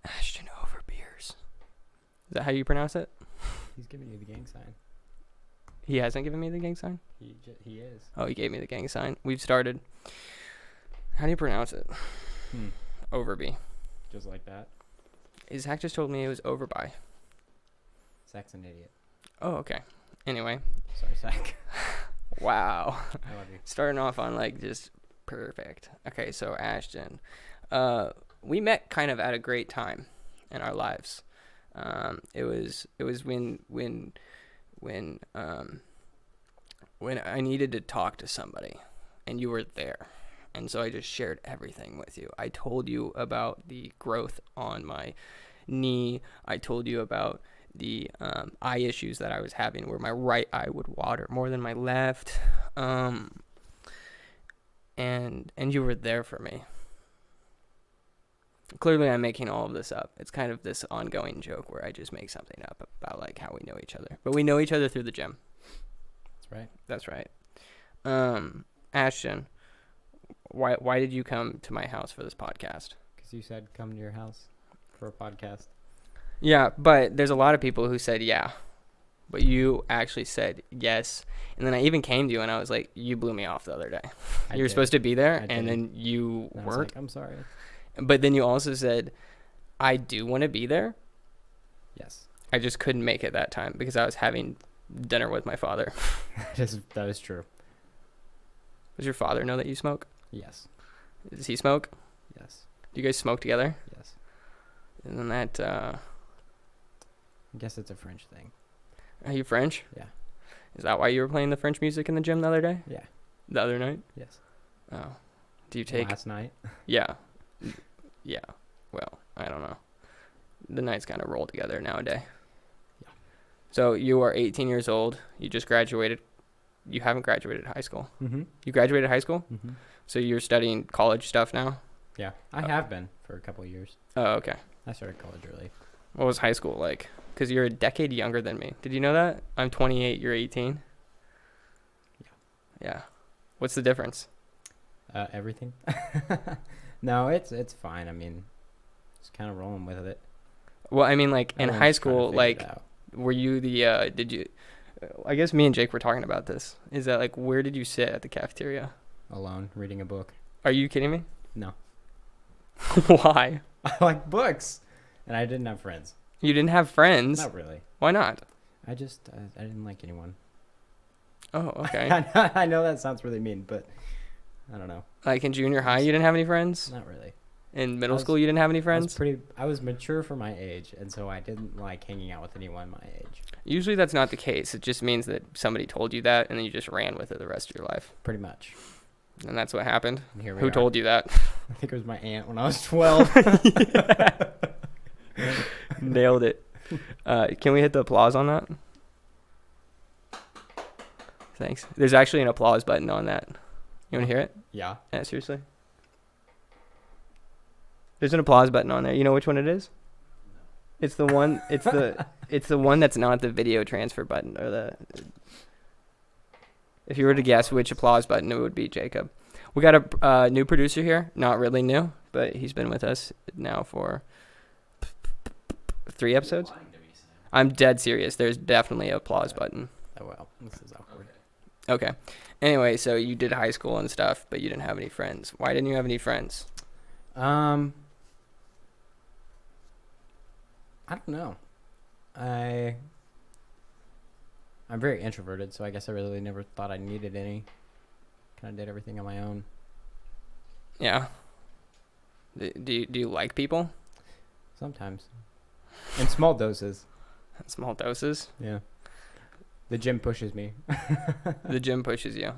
Ashton Overbeers. Is that how you pronounce it? He's giving you the gang sign. He hasn't given me the gang sign? He is. Oh, he gave me the gang sign. We've started. How do you pronounce it? Overby. Just like that. Zach just told me it was Overby. Zach's an idiot. Oh, okay. Anyway. Sorry, Zach. Wow. I love you. Starting off on like just perfect. Okay, so Ashton. We met kind of at a great time in our lives. It was when I needed to talk to somebody and you were there. And so I just shared everything with you. I told you about the growth on my knee. I told you about the eye issues that I was having where my right eye would water more than my left. And you were there for me. Clearly, I'm making all of this up. It's kind of this ongoing joke where I just make something up about like how we know each other. But we know each other through the gym. That's right. Ashton, why did you come to my house for this podcast? Because you said come to your house for a podcast. Yeah, but there's a lot of people who said yeah. But you actually said yes. And then I even came to you and I was like, you blew me off the other day. You were supposed to be there and then you and I weren't. was like, I'm sorry. But then you also said, I do want to be there. Yes. I just couldn't make it that time because I was having dinner with my father. That is true. Does your father know that you smoke? Yes. Does he smoke? Yes. Do you guys smoke together? Yes. And then that, I guess it's a French thing. are you French? Yeah. Is that why you were playing the French music in the gym the other day? Yeah. The other night? Yes. Oh. Do you take... Last night? Yeah. Yeah. Well, I don't know. The nights kind of roll together nowadays. Yeah. So you are 18 years old. You just graduated. You haven't graduated high school. Mm-hmm. You graduated high school? Mm-hmm. So you're studying college stuff now? Yeah. I have been for a couple of years. Oh, okay. I started college early. What was high school like? Because you're a decade younger than me. Did you know that? I'm 28. You're 18. Yeah. Yeah. What's the difference? Everything. No, it's fine. I mean, just kind of rolling with it. Well, I mean, like in high Everyone's trying to school, figure like, it out. were you the, did you, I guess me and Jake were talking about this. Is that like, where did you sit at the cafeteria? Alone, reading a book. Are you kidding me? No. Why? I like books. And I didn't have friends. You didn't have friends? Not really. Why not? I didn't like anyone. Oh, okay. I know that sounds really mean, but I don't know. Like in junior high, you didn't have any friends? Not really. In middle school, you didn't have any I friends? was mature for my age, and so I didn't like hanging out with anyone my age. Usually that's not the case. It just means that somebody told you that, and then you just ran with it the rest of your life. Pretty much. And that's what happened? And here we Who are. told you that? I think it was my aunt when I was 12. Nailed it. Can we hit the applause on that? Thanks. There's actually an applause button on that. You want to hear it? Yeah. Yeah, seriously? There's an applause button on there. You know which one it is? It's the one. It's the one that's not the video transfer button or the. If you were to guess which applause button, it would be Jacob. We got a new producer here. Not really new, but he's been with us now for 3 episodes. I'm dead serious. There's definitely an applause button. Oh, well. This is awkward. Okay. Anyway, so you did high school and stuff, but you didn't have any friends. Why didn't you have any friends? I don't know. I'm very introverted, so I guess I really never thought I needed any. Kind of did everything on my own. Yeah. Do you like people? Sometimes. In small doses. Small doses? Yeah. The gym pushes me. The gym pushes you.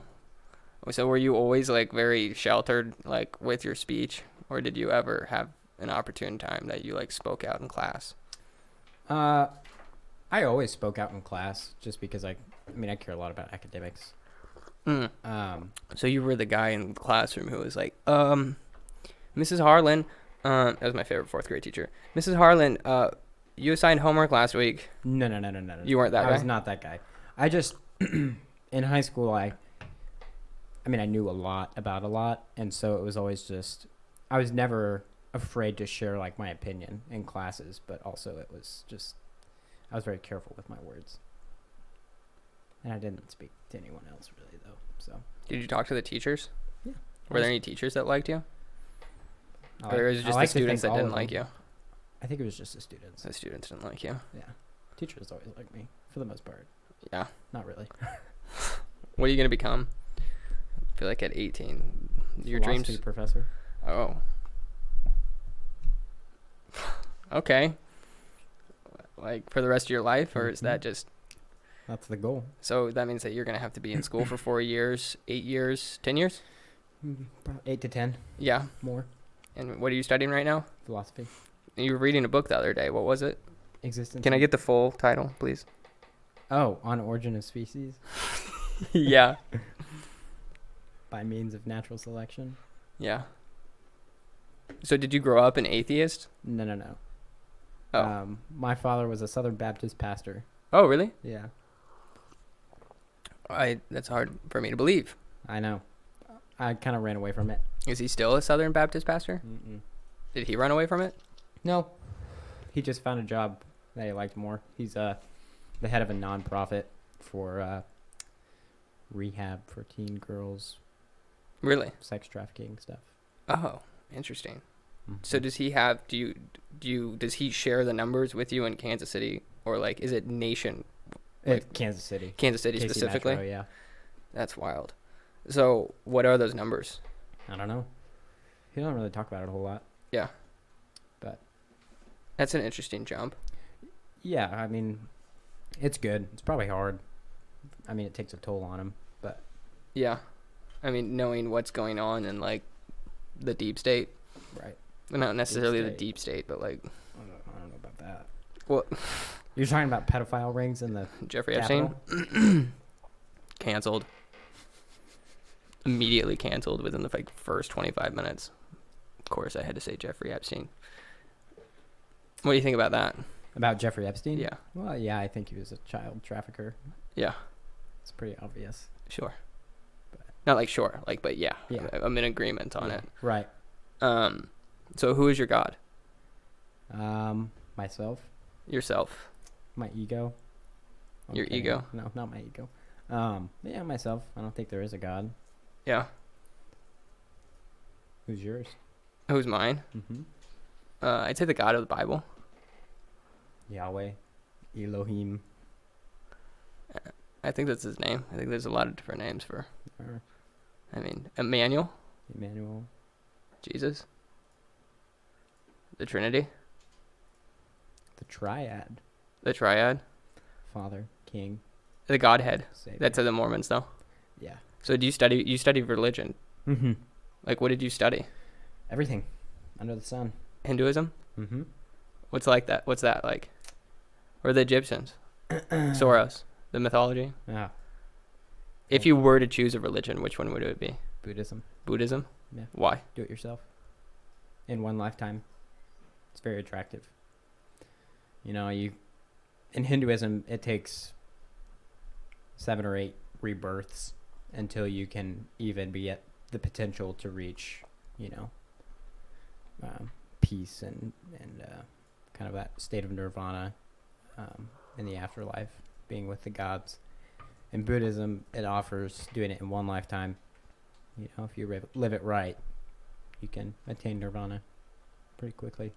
So were you always like very sheltered like with your speech, or did you ever have an opportune time that you like spoke out in class? I always spoke out in class just because I care a lot about academics. So you were the guy in the classroom who was like, Mrs. Harlan, that was my favorite 4th grade teacher. Mrs. Harlan, you assigned homework last week. No. You weren't that guy? I was not that guy. I just, in high school, I knew a lot about a lot, and so it was always just, I was never afraid to share like my opinion in classes, but also it was just I was very careful with my words, and I didn't speak to anyone else really though. So Did you talk to the teachers? yeah, Were there any teachers that liked you, or was it just the students that didn't like you? I think it was just the students. The students didn't like you. Yeah, teachers always like me for the most part. Yeah. Not really. What are you gonna become? I feel like at 18, your Philosophy dreams. professor. Oh. Okay. Like for the rest of your life, or is that just? That's the goal. So that means that you're gonna have to be in school for 4 years, 8 years, 10 years. 8 to 10. Yeah. More. And what are you studying right now? Philosophy. You were reading a book the other day. What was it? Existence. Can I get the full title, please? Oh, On Origin of Species. Yeah. By means of natural selection. Yeah. So did you grow up an atheist? No. Oh. My father was a Southern Baptist pastor. Oh, really? Yeah. That's hard for me to believe. I know. I kind of ran away from it. Is he still a Southern Baptist pastor? Mm-mm. Did he run away from it? No. He just found a job that he liked more. He's the head of a nonprofit for rehab for teen girls, Really? sex trafficking stuff. Oh, interesting. Mm-hmm. So does he have? Does he share the numbers with you in Kansas City, or like is it nation? Like Kansas City. Kansas City KC specifically. Metro, yeah. That's wild. So what are those numbers? I don't know. He don't really talk about it a whole lot. Yeah. But that's an interesting jump. Yeah, I mean, it's good. It's probably hard. I mean, it takes a toll on him, but yeah, I mean, knowing what's going on in like the deep state, right? Well, not necessarily the deep state, but like I don't know about that. What? You're talking about pedophile rings in the Jeffrey Capitol? Epstein? Canceled. Immediately canceled within the first 25 minutes. Of course, I had to say Jeffrey Epstein. What do you think about that? About Jeffrey Epstein? Yeah. Well, yeah, I think he was a child trafficker. Yeah. It's pretty obvious. Sure. Not like sure, like, but yeah. Yeah. I'm in agreement on it. Right. So who is your God? Myself. Yourself. My ego. Your ego? No, not my ego. Yeah, myself. I don't think there is a God. Yeah. Who's yours? Who's mine? Mm-hmm. I'd say the God of the Bible. Yahweh. Elohim. I think that's his name. I think there's a lot of different names for. Or I mean, Emmanuel. Emmanuel. Jesus. The Trinity. The Triad. The Triad. Father, King, The Godhead. Savior. That's the Mormons, though. Yeah. So do you study? You study religion. Mm-hmm. Like, what did you study? Everything under the sun. Hinduism. Mm-hmm. What's like that? What's that like? Or the Egyptians? Soros. The mythology. Yeah. If you were to choose a religion, which one would it be? Buddhism. Buddhism. Yeah. Why? Do it yourself. In one lifetime. It's very attractive. You know, in Hinduism, it takes 7 or 8 rebirths until you can even be at the potential to reach, peace and kind of that state of nirvana in the afterlife, being with the gods. In Buddhism, it offers doing it in one lifetime. If you live it right, you can attain nirvana pretty quickly.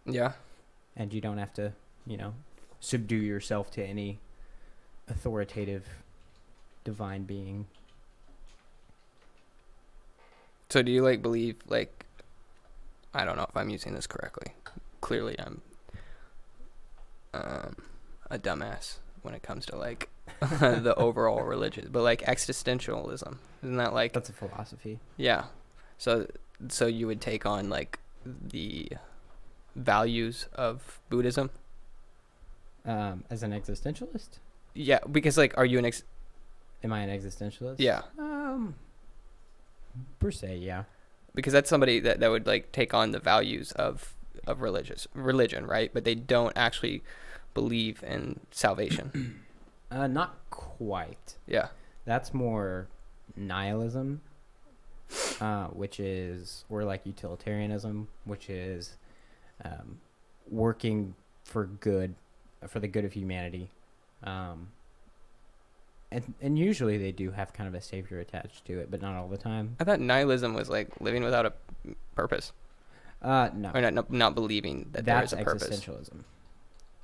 Yeah. And you don't have to, subdue yourself to any authoritative divine being. So do you believe I don't know if I'm using this correctly. Clearly I'm a dumbass when it comes to the overall religion, but existentialism, isn't that That's a philosophy. Yeah. So you would take on the values of Buddhism? As an existentialist? Yeah, because are you Am I an existentialist? Yeah. Per se, yeah. Because that's somebody that would take on the values of religion, right? But they don't actually believe in salvation. Not quite. Yeah. That's more nihilism. or like utilitarianism, which is working for the good of humanity. And usually they do have kind of a savior attached to it, but not all the time. I thought nihilism was like living without a purpose. No. Or not believing that there is a purpose.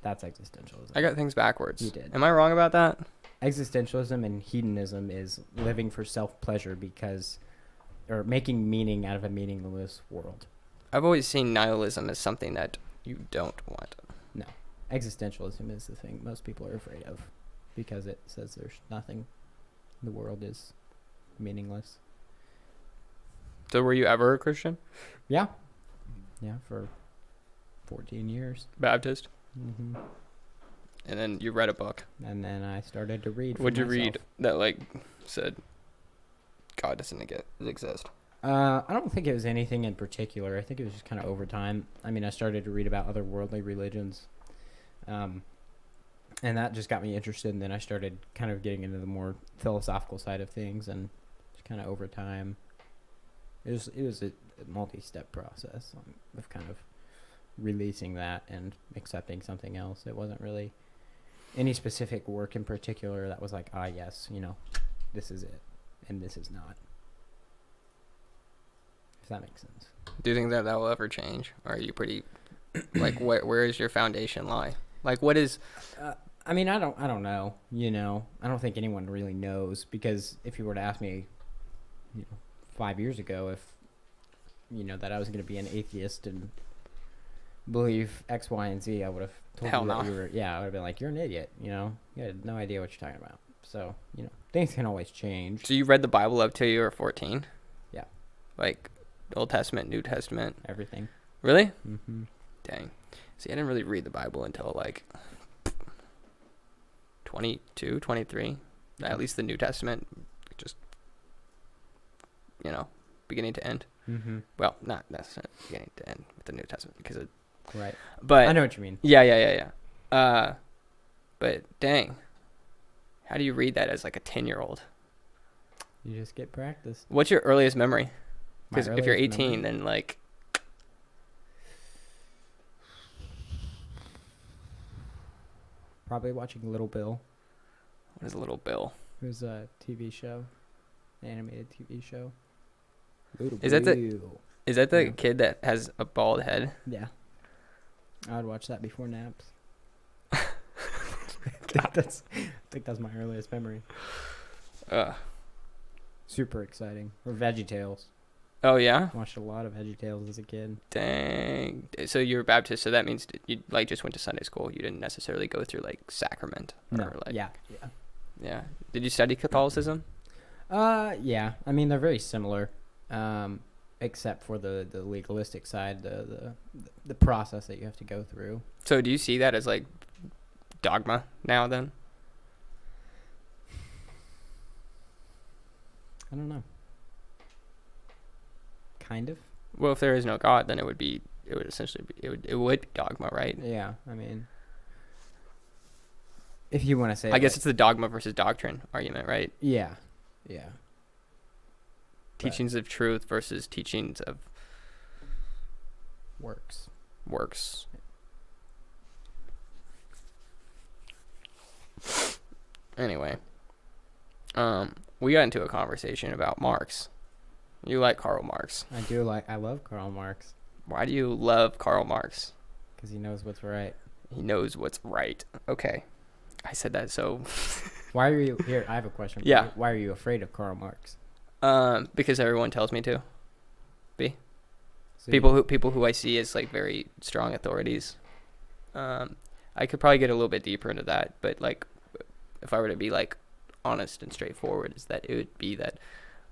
That's existentialism. I got things backwards. You did. Am I wrong about that? Existentialism and hedonism is living for self-pleasure or making meaning out of a meaningless world. I've always seen nihilism as something that you don't want. No. Existentialism is the thing most people are afraid of because it says there's nothing. The world is meaningless. So were you ever a Christian? Yeah. Yeah, for 14 years. Baptist? Mm-hmm. And then you read a book. And then I started to read. What'd you read that like said God doesn't exist? I don't think it was anything in particular. I think it was just kind of over time. I mean, I started to read about other worldly religions. And that just got me interested. And then I started kind of getting into the more philosophical side of things. And just kind of over time, it was a multi-step process of kind of releasing that and accepting something else. It wasn't really any specific work in particular that was like, yes, this is it and this is not. If that makes sense. Do you think that will ever change? Or are you pretty like where is your foundation lie? Like what is I mean, I don't know, I don't think anyone really knows, because if you were to ask me 5 years ago if that I was going to be an atheist and believe X, Y, and Z, I would have told Hell you no. that you were, I would have been like, you're an idiot, you had no idea what you're talking about. So, things can always change. So you read the Bible up till you were 14? Yeah. Like Old Testament, New Testament? Everything. Really? Mm-hmm. Dang. See, I didn't really read the Bible until like 22, 23. At least the New Testament, just, beginning to end. Mm-hmm. Well, not necessarily beginning to end with the New Testament because it. Right. But I know what you mean. Yeah. But dang, how do you read that as like a 10-year-old? You just get practice. What's your earliest memory? My Because if you're earliest 18, memory? then like. Probably watching Little Bill. What is Little Bill? It was a TV show, an animated TV show. Little Is that the- Bill. Is that the Yeah. kid that has a bald head? Yeah. I would watch that before naps. I think that's my earliest memory. Super exciting. Or VeggieTales. Oh yeah. Watched a lot of VeggieTales as a kid. Dang. So you were Baptist, so that means you like just went to Sunday school. You didn't necessarily go through like sacrament. No. Or, like, Yeah. Yeah. Did you study Catholicism? Yeah. I mean, they're very similar, except for the legalistic side, the process that you have to go through. So do you see that as like dogma now then? I don't know. Kind of. Well, if there is no God, then it would essentially be it would be dogma, right? Yeah. I mean, if you want to say, I guess it's the dogma versus doctrine argument, right? Yeah. Teachings of truth versus teachings of Works. Anyway, we got into a conversation about Marx. You like Karl Marx. I love Karl Marx. Why do you love Karl Marx? Because he knows what's right. He knows what's right. Okay. I said that so... Why are you... Here, I have a question for Yeah. you. Why are you afraid of Karl Marx? Because everyone tells me to. So People who I see as like very strong authorities. I could probably get a little bit deeper into that, but like if I were to be like honest and straightforward, is that it would be that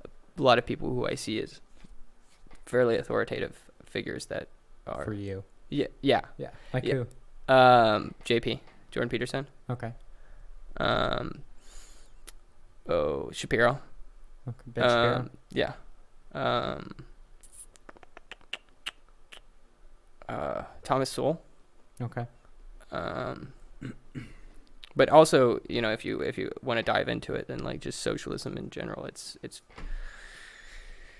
a lot of people who I see as fairly authoritative figures that are For you. yeah. Yeah. Like Yeah. who? JP, Jordan Peterson. Okay. Shapiro. Okay. Ben Shapiro. Yeah. Thomas Sowell. Okay. But also, if you want to dive into it, then like just socialism in general, it's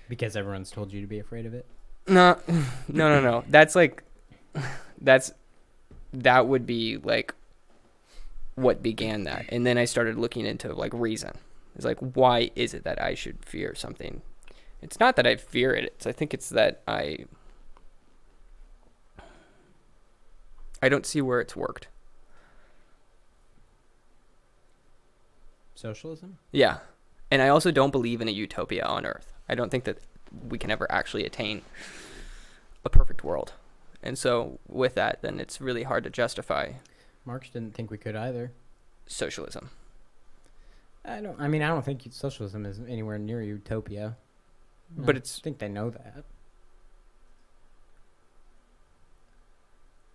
Because everyone's told you to be afraid of it? No, no. That would be like what began that. And then I started looking into like reason. It's like, why is it that I should fear something? It's not that I fear it. I think it's that I don't see where it's worked. Socialism? Yeah. And I also don't believe in a utopia on Earth. I don't think that we can ever actually attain a perfect world. And so with that, then it's really hard to justify Marx didn't think we could either. socialism. I don't think socialism is anywhere near utopia. But I think they know that.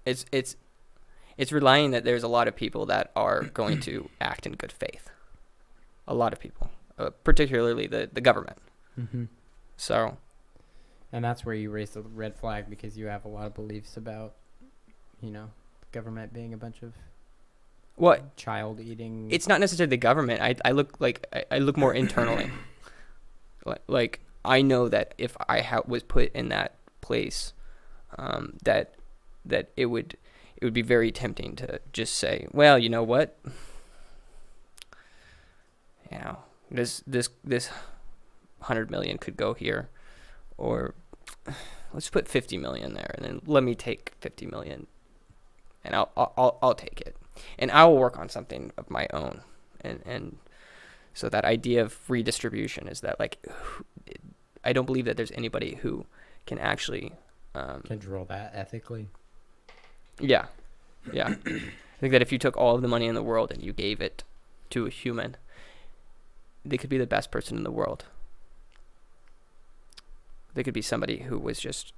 It's relying that there's a lot of people that are going to act in good faith. A lot of people, particularly the government. Mm-hmm. So, and that's where you raise the red flag, because you have a lot of beliefs about, government being a bunch of what child eating. It's not necessarily the government. I look more internally. Like I know that if I was put in that place, that it would be very tempting to just say, well, you know what, this 100 million could go here, or let's put 50 million there, and then let me take 50 million, and I'll take it, and I will work on something of my own, and so that idea of redistribution is that, like, I don't believe that there's anybody who can actually control that ethically. Yeah. I think that if you took all of the money in the world and you gave it to a human, they could be the best person in the world. They could be somebody who was just,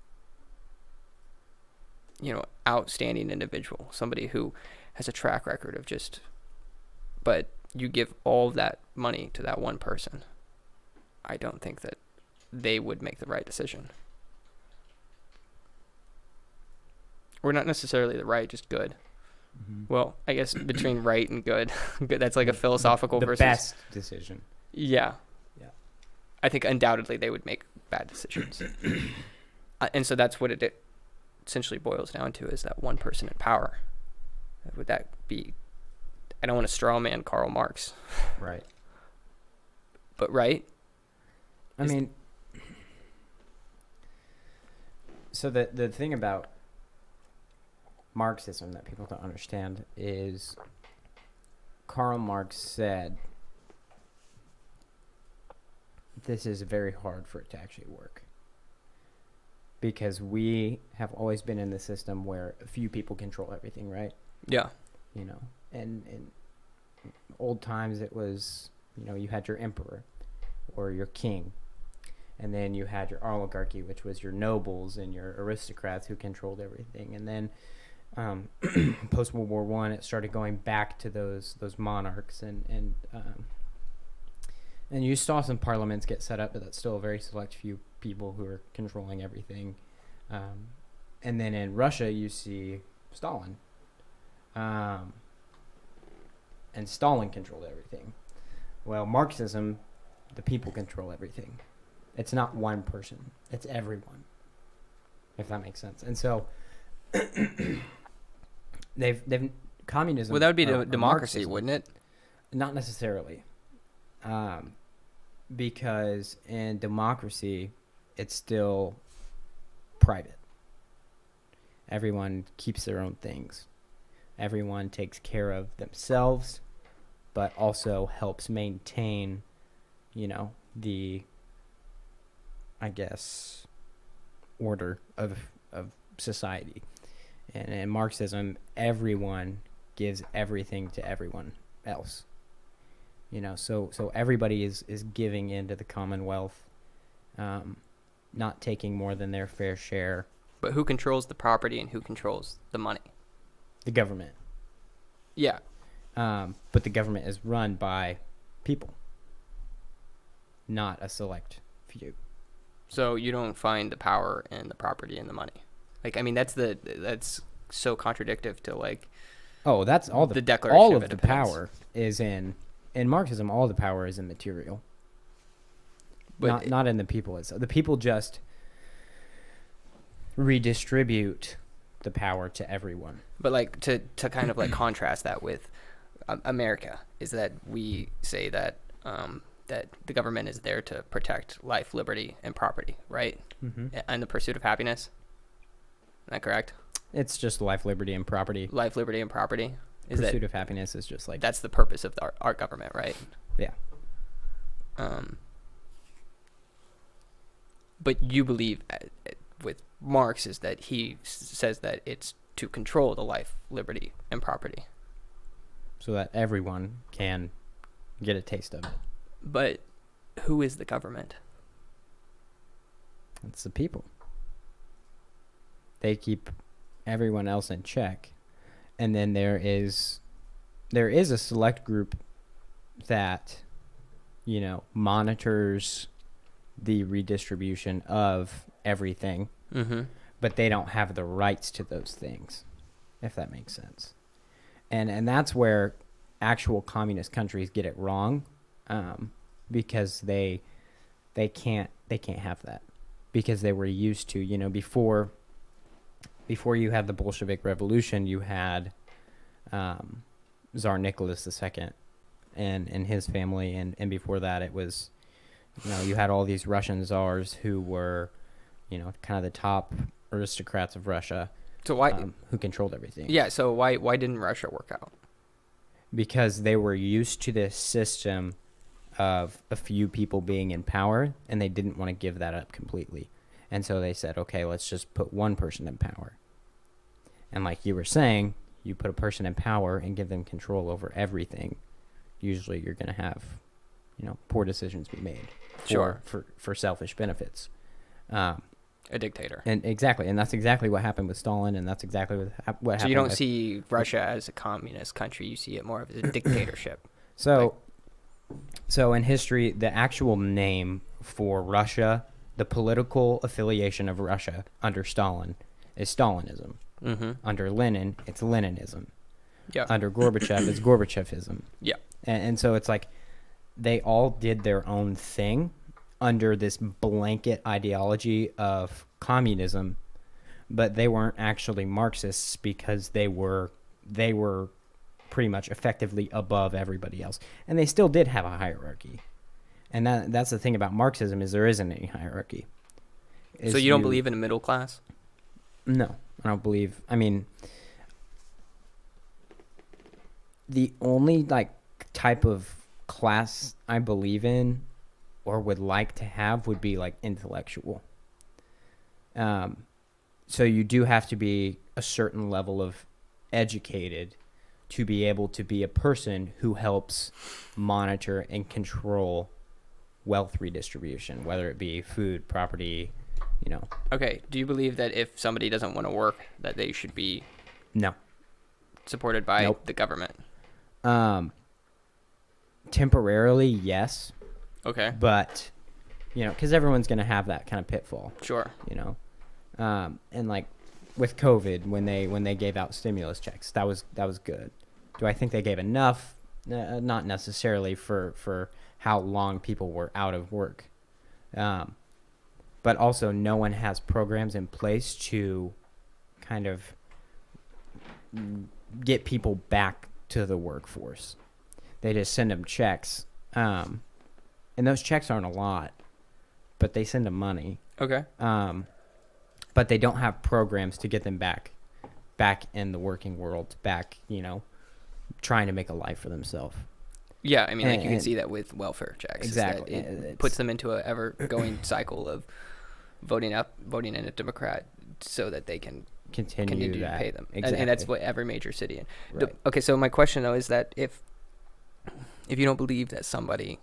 outstanding individual, somebody who has a track record of just, but you give all of that money to that one person. I don't think that they would make the right decision. Or not necessarily the right, just good. Mm-hmm. Well, I guess between right and good, that's like a philosophical the versus best decision. Yeah. I think undoubtedly they would make bad decisions. And so that's what it essentially boils down to, is that one person in power. Would that be, I don't want to straw man Karl Marx. Right. But right? So the thing about Marxism that people don't understand is Karl Marx said this is very hard for it to actually work, because we have always been in the system where a few people control everything, right? Yeah. And in old times it was, you had your emperor or your king, and then you had your oligarchy, which was your nobles and your aristocrats who controlled everything. And then post World War I, it started going back to those monarchs, and you saw some parliaments get set up, but that's still a very select few people who are controlling everything. And then in Russia, you see Stalin, and Stalin controlled everything. Well, Marxism, the people control everything. It's not one person; it's everyone. If that makes sense. And so they've communism. Well, that would be democracy, Marxism, wouldn't it? Not necessarily, because in democracy, it's still private. Everyone keeps their own things. Everyone takes care of themselves, but also helps maintain, the, I guess, order of society. And in Marxism, everyone gives everything to everyone else. So everybody is giving into the commonwealth, not taking more than their fair share. But who controls the property and who controls the money? The government. Yeah. But the government is run by people, not a select few. So you don't find the power in the property and the money. Like, I mean, that's so contradictive to, like, that's all the Declaration all of of the Independence. power is in Marxism. All the power is in material. But not in the people itself. The people just redistribute the power to everyone. But like to kind of like contrast that with America is that we say that that the government is there to protect life, liberty, and property, right? Mm-hmm. And the pursuit of happiness. Is that correct? It's just life, liberty, and property. Life, liberty, and property. Pursuit of happiness is just like that's the purpose of our government, right? Yeah. But you believe with Marx is that he says that it's to control the life, liberty, and property. So that everyone can get a taste of it. But who is the government? It's the people. They keep everyone else in check. And then there is a select group that, monitors the redistribution of everything, but they don't have the rights to those things, if that makes sense. And that's where actual communist countries get it wrong, because they can't have that, because they were used to, before you had the Bolshevik Revolution, you had Tsar Nicholas II and his family, and before that it was, you had all these Russian czars who were, kind of the top aristocrats of Russia. So why who controlled everything? Yeah. So why didn't Russia work out? Because they were used to this system of a few people being in power, and they didn't want to give that up completely. And so they said, okay, let's just put one person in power. And like you were saying, you put a person in power and give them control over everything. Usually you're going to have, poor decisions be made for selfish benefits. A dictator. And exactly. And that's exactly what happened with Stalin. And that's exactly what happened. So you don't see Russia as a communist country. You see it more as a dictatorship. So in history, the actual name for Russia, the political affiliation of Russia under Stalin is Stalinism. Mm-hmm. Under Lenin, it's Leninism. Yeah. Under Gorbachev, it's Gorbachevism. Yeah. And so it's like they all did their own thing under this blanket ideology of communism, but they weren't actually Marxists because they were pretty much effectively above everybody else. And they still did have a hierarchy. And that's the thing about Marxism is there isn't any hierarchy. So you don't believe in a middle class? No, I don't believe. I mean, the only type of class I believe in or would like to have would be intellectual. So you do have to be a certain level of educated to be able to be a person who helps monitor and control wealth redistribution, whether it be food, property, Okay. Do you believe that if somebody doesn't want to work, that they should be No. supported by Nope. the government? Temporarily, yes, Okay. but because everyone's gonna have that kind of pitfall. Sure. And with COVID, when they gave out stimulus checks, that was good. Do I think they gave enough? Not necessarily for how long people were out of work. But also no one has programs in place to kind of get people back to the workforce. They just send them checks. And those checks aren't a lot, but they send them money. Okay. But they don't have programs to get them back in the working world, trying to make a life for themselves. Yeah, I mean, you can see that with welfare checks. Exactly. It puts them into an ever-going cycle of voting in a Democrat so that they can continue to pay them. Exactly. And that's what every major city in. Right. Okay, so my question, though, is that if you don't believe that somebody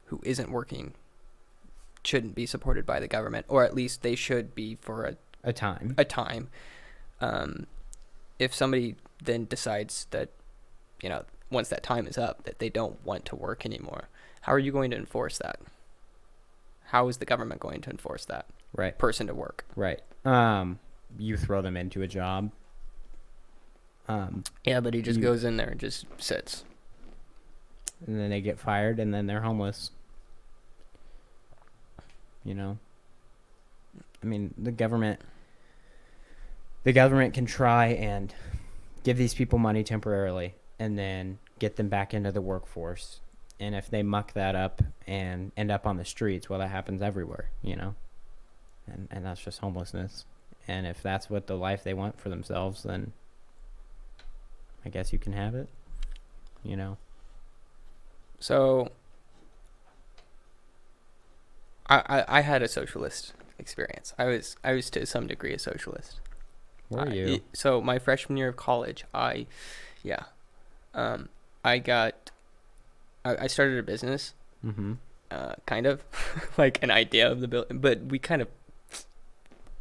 who isn't working shouldn't be supported by the government, or at least they should be for a time. If somebody then decides that, once that time is up, that they don't want to work anymore, how are you going to enforce that? How is the government going to enforce that? Right. Person to work. Right. You throw them into a job. Yeah, but he just goes in there and just sits. And then they get fired, and then they're homeless. you know. I mean, the government can try and give these people money temporarily and then get them back into the workforce. And if they muck that up and end up on the streets, well, that happens everywhere, you know. And that's just homelessness. And if that's what the life they want for themselves, then I guess you can have it, you know. So I had a socialist experience. I was to some degree a socialist. Were you? So my freshman year of college, I started a business, kind of like an idea of the building, but we kind of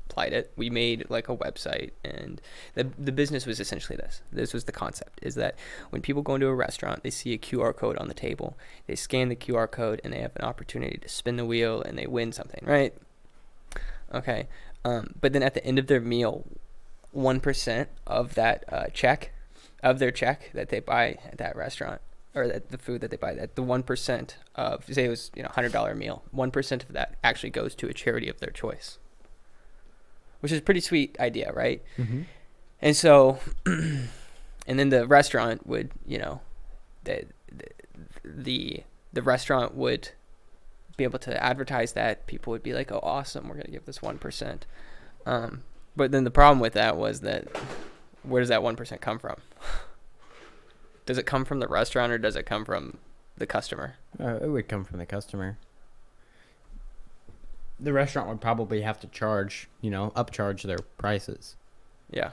applied it. We made like a website, and the business was essentially this was the concept, is that when people go into a restaurant, they see a QR code on the table, they scan the QR code, and they have an opportunity to spin the wheel and they win something, right? Okay. But then at the end of their meal, 1% of that of their check that they buy at that restaurant, or that the food that they buy, that the 1% of, say it was, $100 meal, 1% of that actually goes to a charity of their choice, which is a pretty sweet idea, right? Mm-hmm. And so, and then the restaurant would, the restaurant would be able to advertise that. People would be like, oh, awesome, we're going to give this 1%. But then the problem with that was that, where does that 1% come from? Does it come from the restaurant, or does it come from the customer? It would come from the customer. The restaurant would probably have to charge, upcharge their prices. Yeah.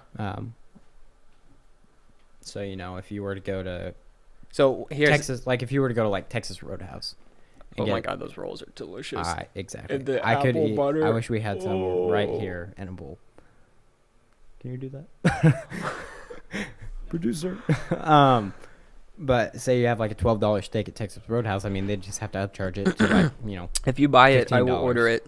So, if you were to go to Texas, like if you were to go to like Texas Roadhouse. Oh my God, those rolls are delicious. Exactly. And the I could apple eat. butter. I wish we had some right here in a bowl. Can you do that? Producer. But say you have like a $12 steak at Texas Roadhouse. I mean, they just have to upcharge it to like, If you buy it, I will $15. order it.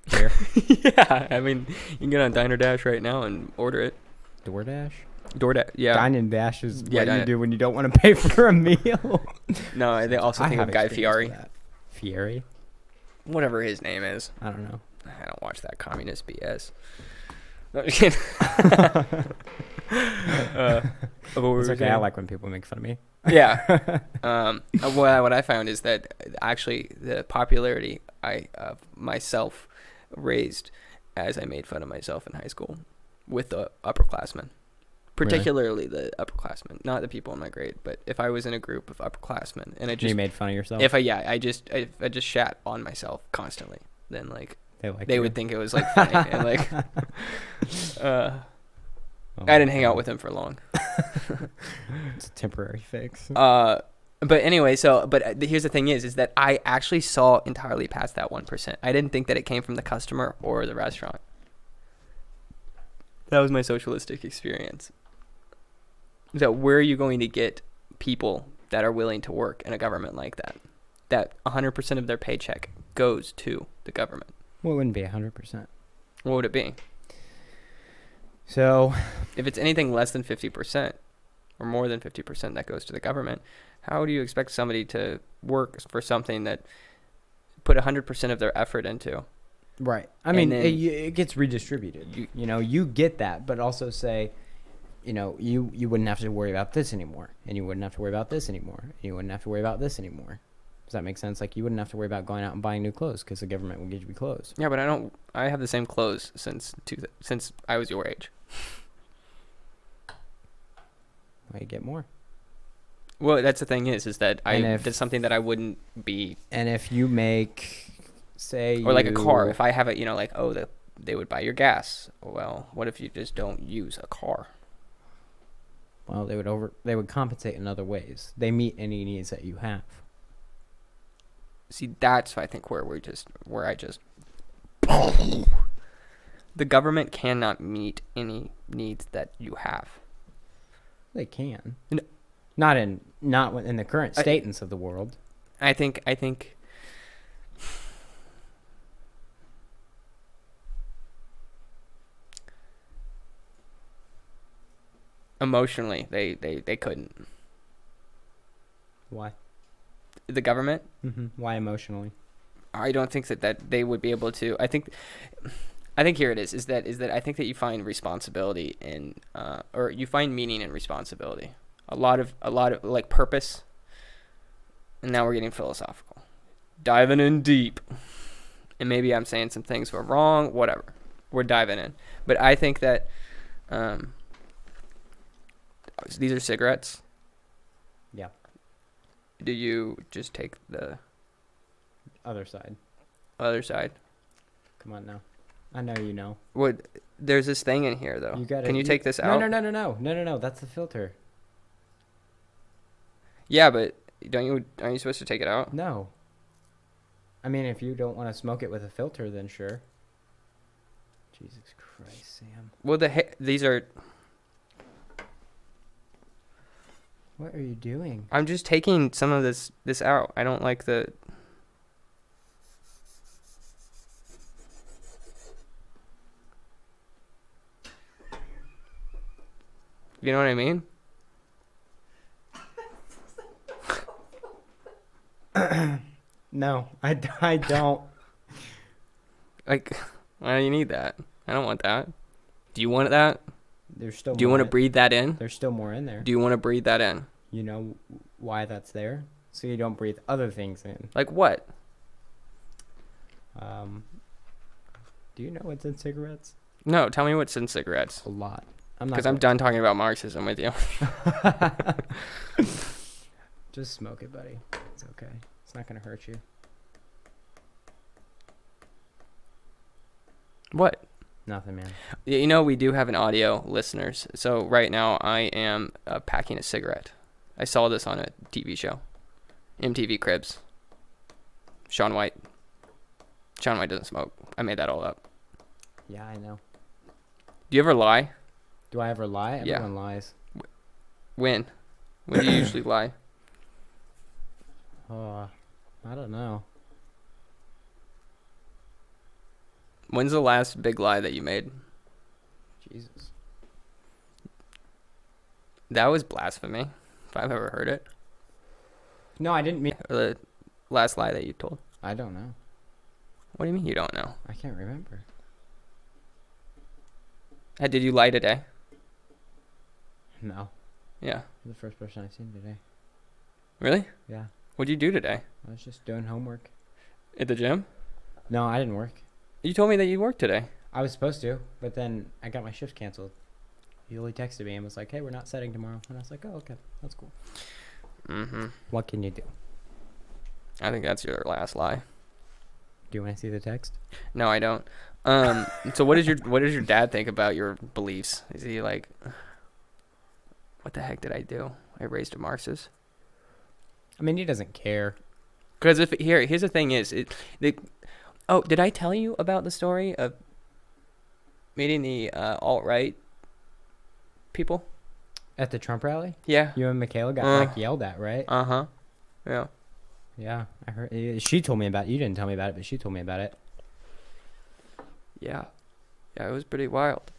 Here. Yeah, I mean, you can get on Diner Dash right now and order it. DoorDash? Yeah. Dine and Dash is Yeah, what you do when you don't want to pay for a meal. No, they also think of Guy Fieri. Fieri? Whatever his name is. I don't know. I don't watch that communist BS. No, just kidding. It's okay. I like when people make fun of me. Yeah. What I found is that actually the popularity of myself raised as I made fun of myself in high school with the upperclassmen. Particularly the upperclassmen, not the people in my grade, but if I was in a group of upperclassmen and you made fun of yourself. If I just shat on myself constantly, then like they would think it was like funny, and like I didn't hang out with him for long. It's a temporary fix. But anyway, but here's the thing is that I actually saw entirely past that 1%. I didn't think that it came from the customer or the restaurant. That was my socialistic experience. So where are you going to get people that are willing to work in a government like that? That 100% of their paycheck goes to the government. Well, it wouldn't be 100%. What would it be? So, if it's anything less than 50% or more than 50% that goes to the government, how do you expect somebody to work for something that put 100% of their effort into? Right. I mean, it gets redistributed. You get that, but also say, you wouldn't have to worry about this anymore, and you wouldn't have to worry about this anymore, and you wouldn't have to worry about this anymore. Does that make sense? Like, you wouldn't have to worry about going out and buying new clothes because the government will get you clothes. Yeah, but I have the same clothes since I was your age. Well, you get more. Well, that's the thing is that that's something that I wouldn't be. And if you make, say, or like a car, if I have it, they would buy your gas. Well, what if you just don't use a car? Well, they would compensate in other ways. They meet any needs that you have. See, that's I think where I just the government cannot meet any needs that you have. They can. No. Not in the current status of the world. I think emotionally they couldn't. Why? The government? Mm-hmm. Why emotionally? I don't think that they would be able to. I think here it is that I think that you find responsibility in or you find meaning in responsibility. A lot of like purpose. And now we're getting philosophical. Diving in deep. And maybe I'm saying some things were wrong, whatever. We're diving in. But I think that these are cigarettes. Yeah. Do you just take the Other side. other side? Come on now. I know you know. What? There's this thing in here though. Can you take this out? No. That's the filter. Yeah, but aren't you supposed to take it out? No. I mean, if you don't want to smoke it with a filter, then sure. Jesus Christ, Sam. Well, these are. What are you doing? I'm just taking some of this out. I don't like the. You know what I mean? No, I don't. Like, why do you need that? I don't want that. Do you want that? There's still. Do you want to breathe that in? There's still more in there. Do you want to breathe that in? You know why that's there? So you don't breathe other things in. Like what? Do you know what's in cigarettes? No, tell me what's in cigarettes. A lot. Because I'm done talking about Marxism with you. Just smoke it, buddy. It's okay. It's not gonna hurt you. What? Nothing, man. You know, we do have an audio listeners. So right now I am packing a cigarette. I saw this on a TV show. MTV Cribs. Shaun White. Shaun White doesn't smoke. I made that all up. Yeah, I know. Do you ever lie? Do I ever lie? Yeah. Everyone lies. When? When do you usually lie? I don't know. When's the last big lie that you made? Jesus. That was blasphemy, if I've ever heard it. No, I didn't mean. Or the last lie that you told. I don't know. What do you mean you don't know? I can't remember. Did you lie today? No. Yeah. You're the first person I've seen today. Really? Yeah. What'd you do today? I was just doing homework. At the gym? No, I didn't work. You told me that you worked today. I was supposed to, but then I got my shift canceled. Yuli texted me and was like, "Hey, we're not setting tomorrow." And I was like, "Oh, okay. That's cool." Mm-hmm. What can you do? I think that's your last lie. Do you want to see the text? No, I don't. So what does your dad think about your beliefs? Is he like, what the heck did I do? I raised a Marxist. I mean, he doesn't care. Because here's the thing is, did I tell you about the story of meeting the alt-right people? At the Trump rally? Yeah. You and Michaela got yelled at, right? Uh-huh. Yeah. Yeah, I heard. She told me about it. You didn't tell me about it, but she told me about it. Yeah. Yeah, it was pretty wild.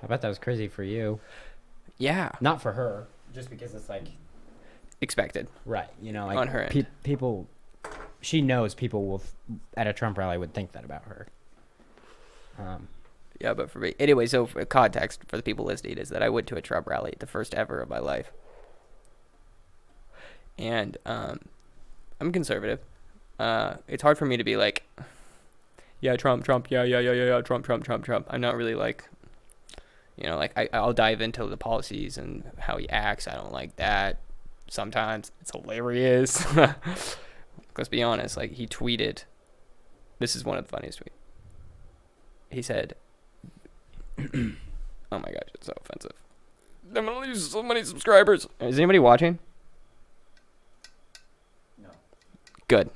I bet that was crazy for you. Yeah. Not for her, just because it's like expected. Right. You know, like on her end. People, she knows people will at a Trump rally would think that about her. Yeah, but for me, anyway. So for context for the people listening is that I went to a Trump rally, the first ever of my life, and I'm conservative. It's hard for me to be like, yeah, Trump, yeah, Trump. I'm not really like, you know, like I'll dive into the policies and how he acts. I don't like that. Sometimes it's hilarious. Let's be honest. Like he tweeted, this is one of the funniest tweets. He said, oh my gosh, it's so offensive. I'm gonna lose so many subscribers. Is anybody watching? Good.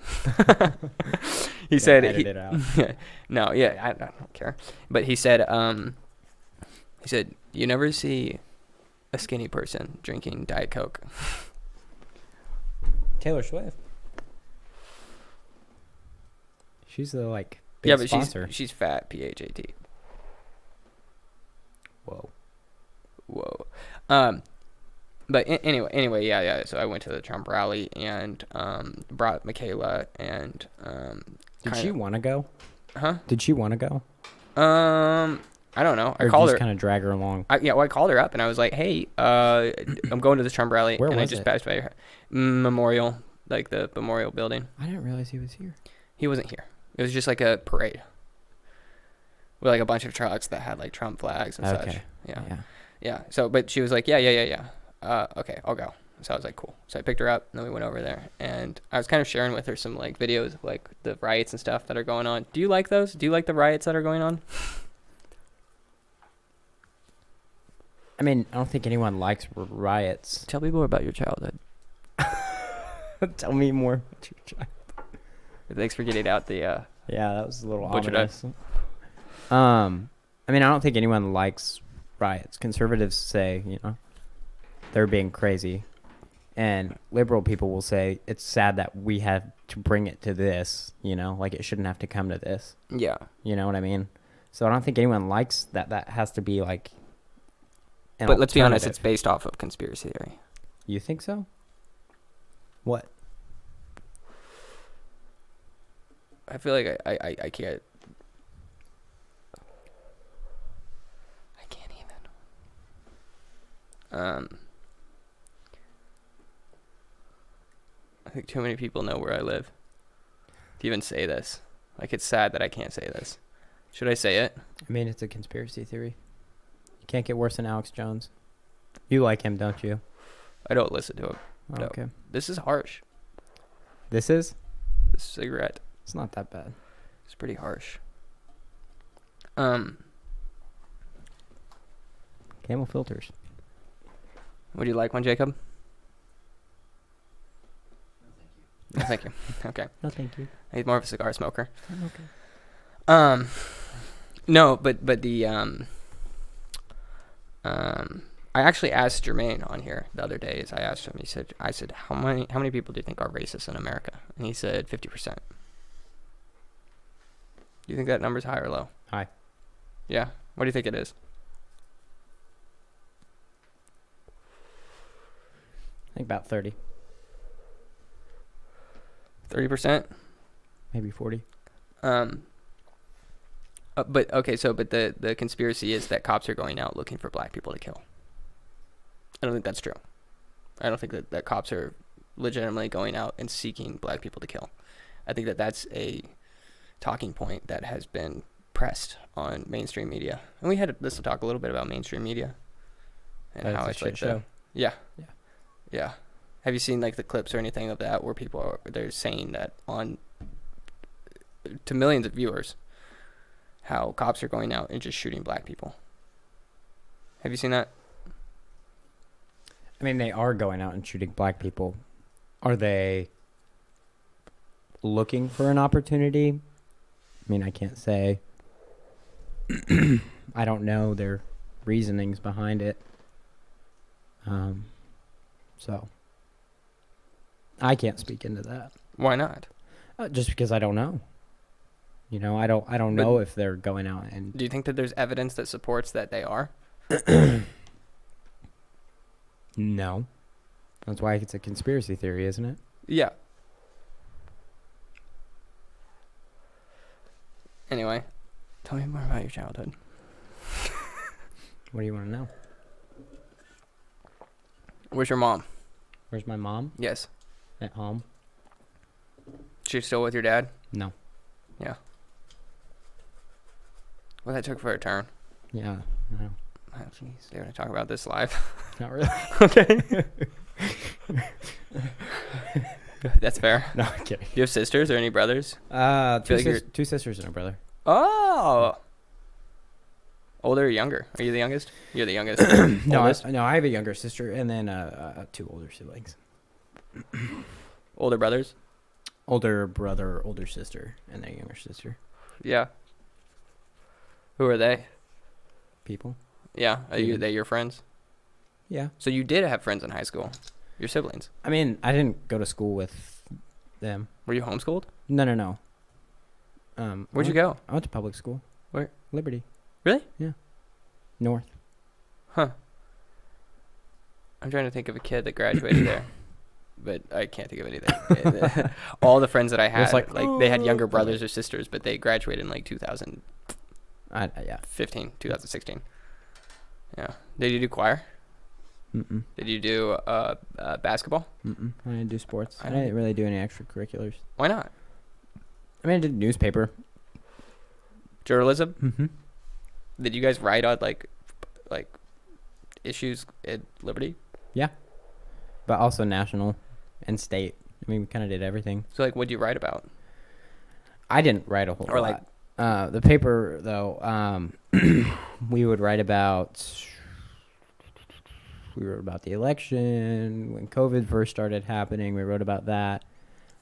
He said edit it out. No, yeah, I don't care. But he said you never see a skinny person drinking Diet Coke. Taylor Swift. She's the like big yeah, but sponsor. she's fat, PHAT. Whoa. But anyway, yeah. So I went to the Trump rally and brought Michaela, and Did she want to go? Huh? Did she want to go? I don't know. Or I called her. kind of drag her along. I called her up and I was like, "Hey, I'm going to this Trump rally." Where and was I just it? passed by her memorial, like the memorial building. I didn't realize he was here. He wasn't here. It was just like a parade with like a bunch of trucks that had like Trump flags and such. Yeah. So, but she was like, yeah. Okay, I'll go. So I was like, cool. So I picked her up and then we went over there and I was kind of sharing with her some like videos of like the riots and stuff that are going on. Do you like those? Do you like the riots that are going on? I mean, I don't think anyone likes riots. Tell people about your childhood. Tell me more about your child. Thanks for getting out the Yeah, that was a little butchered ominous. I mean, I don't think anyone likes riots. Conservatives say, they're being crazy. And liberal people will say it's sad that we have to bring it to this, like it shouldn't have to come to this. Yeah. You know what I mean? So I don't think anyone likes that. That has to be like an But let's be honest, it's alternative. based off of conspiracy theory. You think so? What? I feel like I can't. I can't even. I think too many people know where I live to even say this. Like, it's sad that I can't say this. Should I say it? I mean, it's a conspiracy theory. You can't get worse than Alex Jones. You like him, don't you? I don't listen to him. Oh, No. okay. This is harsh. This is? This cigarette It's not that bad. is pretty harsh. Camel filters. Would you like one, Jacob? No, thank you. Okay. No, thank you. He's more of a cigar smoker. I'm okay. No, but the I actually asked Jermaine on here the other day. I asked him. I said, how many people do you think are racist in America? And he said 50%. Do you think that number's high or low? High. Yeah. What do you think it is? I think about 30. 30%? Maybe 40. But okay, so the conspiracy is that cops are going out looking for black people to kill. I don't think that's true. I don't think that cops are legitimately going out and seeking black people to kill. I think that that's a talking point that has been pressed on mainstream media. And we had this to talk a little bit about mainstream media and how it's like show. Yeah. Have you seen like the clips or anything of that where they're saying that to millions of viewers how cops are going out and just shooting black people? Have you seen that? I mean, they are going out and shooting black people. Are they looking for an opportunity? I mean, I can't say. I don't know their reasonings behind it. So I can't speak into that. Why not? Just because I don't know. I don't know if they're going out and. Do you think that there's evidence that supports that they are? No. That's why it's a conspiracy theory, isn't it? Yeah. Anyway, tell me more about your childhood. What do you want to know? Where's your mom? Where's my mom? Yes. At home? She's still with your dad? No. Yeah. Well, that took for a turn. Yeah. No. Oh, jeez. They're going to talk about this live. Not really. Okay. That's fair. No, I'm kidding. Do you have sisters or any brothers? Two sisters and a brother. Oh. Older or younger? Are you the youngest? You're the youngest. No, I have a younger sister and then two older siblings. Older brothers? Older brother, older sister, and then a younger sister. Yeah. Who are they? People. Yeah. Are they your friends? Yeah. So you did have friends in high school. Your siblings. I mean, I didn't go to school with them. Were you homeschooled? No. Where'd you go? I went to public school. Where? Liberty. Really? Yeah. North. Huh. I'm trying to think of a kid that graduated there. but I can't think of anything. All the friends that I had, like, they had younger brothers or sisters, but they graduated in like 2015, Yeah. 2016. Yeah. Did you do choir? Mm-mm. Did you do basketball? Mm-mm. I didn't do sports. I I didn't really do any extracurriculars. Why not? I mean, I did newspaper. Journalism? Mm-hmm. Did you guys write on like issues at Liberty? Yeah. But also national and state. I mean, we kind of did everything. So like, what did you write about? I didn't write a whole Or, lot. The paper, though, we would write about... We wrote about the election, when COVID first started happening. We wrote about that.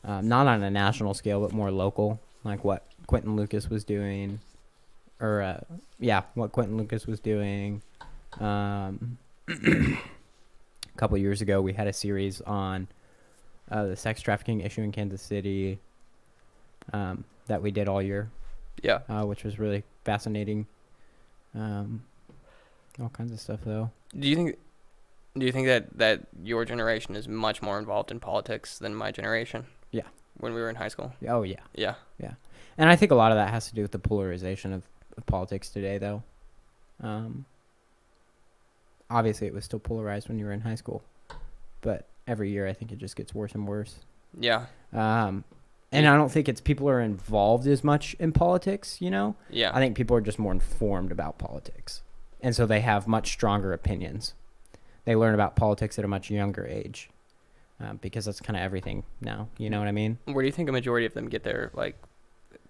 Not on a national scale, but more local, like what Quentin Lucas was doing. What Quentin Lucas was doing. A couple years ago, we had a series on the sex trafficking issue in Kansas City that we did all year. Yeah. Which was really fascinating. All kinds of stuff, though. Do you think that your generation is much more involved in politics than my generation? Yeah. When we were in high school? Oh, yeah. Yeah. Yeah. And I think a lot of that has to do with the polarization of politics today, though. Obviously, it was still polarized when you were in high school. But every year, I think it just gets worse and worse. Yeah. And I don't think it's people are involved as much in politics, you know? Yeah. I think people are just more informed about politics. And so they have much stronger opinions. They learn about politics at a much younger age because that's kind of everything now. You know what I mean? Where do you think a majority of them get their like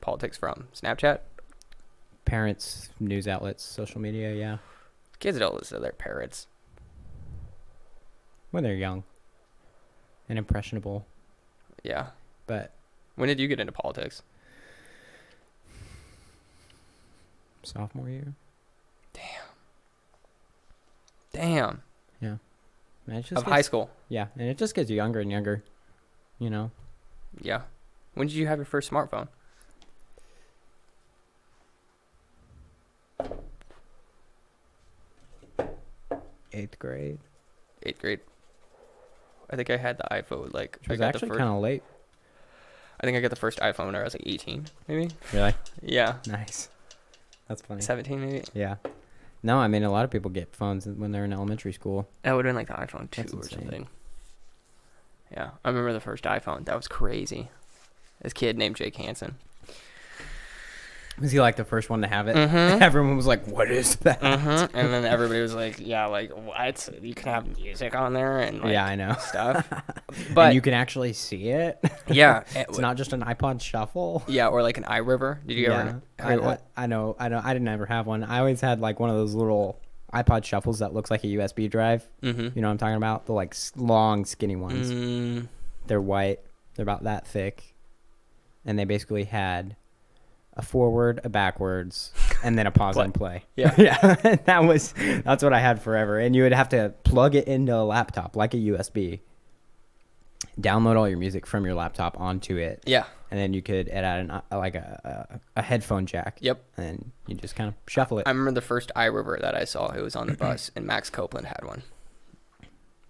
politics from? Snapchat? Parents, news outlets, social media, yeah. Kids don't listen to their parents. When they're young and impressionable. Yeah. But when did you get into politics? Sophomore year. Damn. Yeah. Man, it just Of high school. Yeah, and it just gets younger and younger, you know? Yeah. When did you have your first smartphone? Eighth grade. 8th grade. I think I had the iPhone like Which was I got actually the first. kind of late. I think I got the first iPhone when I was like 18, maybe. Really? Yeah. Nice. That's funny. 17, maybe. Yeah. No, I mean, a lot of people get phones when they're in elementary school. That would have been like the iPhone 2 That's or insane. something. Yeah, I remember the first iPhone. That was crazy. This kid named Jake Hansen. Was he like the first one to have it? Mm-hmm. Everyone was like, "What is that?" Mm-hmm. And then everybody was like, "Yeah, like what? You can have music on there and like, Yeah, I know. stuff." But But you can actually see it. yeah, It's not just an iPod Shuffle. yeah, or like an iRiver. Did you ever? I know. I didn't ever have one. I always had like one of those little iPod Shuffles that looks like a USB drive. Mm-hmm. You know what I'm talking about? The like long, skinny ones. Mm, They're white. They're about that thick, and they basically had a forward, a backwards, and then a pause and play. Yeah. Yeah. That's what I had forever. And you would have to plug it into a laptop like a USB, download all your music from your laptop onto it, yeah. and then you could add a headphone jack. Yep. And you just kind of shuffle it. I remember the first iRiver that I saw. It was on the bus, and Max Copeland had one.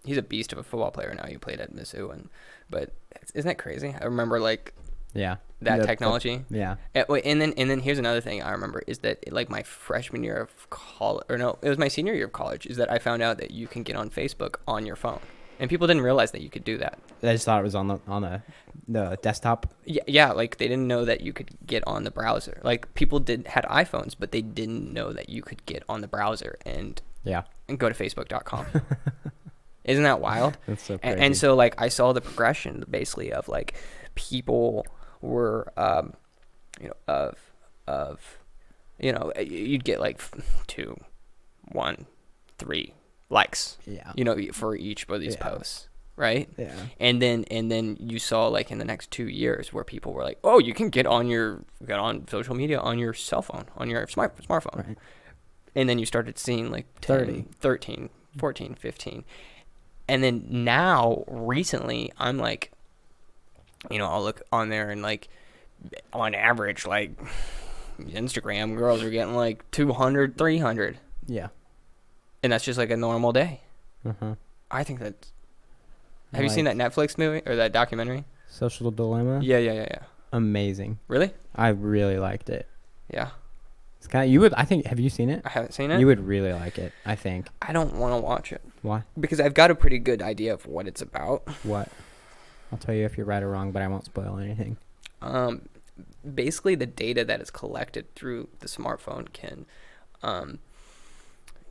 He's a beast of a football player now. He played at Mizzou, but isn't that crazy? I remember like Yeah. that technology. Yeah. And then here's another thing I remember is that like my freshman year of college, or no, it was my senior year of college, is that I found out that you can get on Facebook on your phone, and people didn't realize that you could do that. I just thought it was on the desktop. Yeah, like they didn't know that you could get on the browser. Like people had iPhones, but they didn't know that you could get on the browser and go to Facebook.com. Isn't that wild? That's so crazy. And so like I saw the progression basically of like people were you'd get like 2, 1, 3 likes, for each of these posts, right? Yeah. And then you saw like in the next 2 years where people were like, oh, you can get on social media on your cell phone, on your smartphone. Right. And then you started seeing like 10, 13, 14, 15. And then now recently I'm like, I'll look on there and like on average, like Instagram girls are getting like 200, 300. Yeah. And that's just like a normal day. Uh-huh. I think that's Have you seen that Netflix movie or that documentary? Social Dilemma? Yeah. Amazing. Really? I really liked it. Yeah. It's kind of, you would, I think, have you seen it? I haven't seen it. You would really like it, I think. I don't want to watch it. Why? Because I've got a pretty good idea of what it's about. What? I'll tell you if you're right or wrong, but I won't spoil anything. Basically, the data that is collected through the smartphone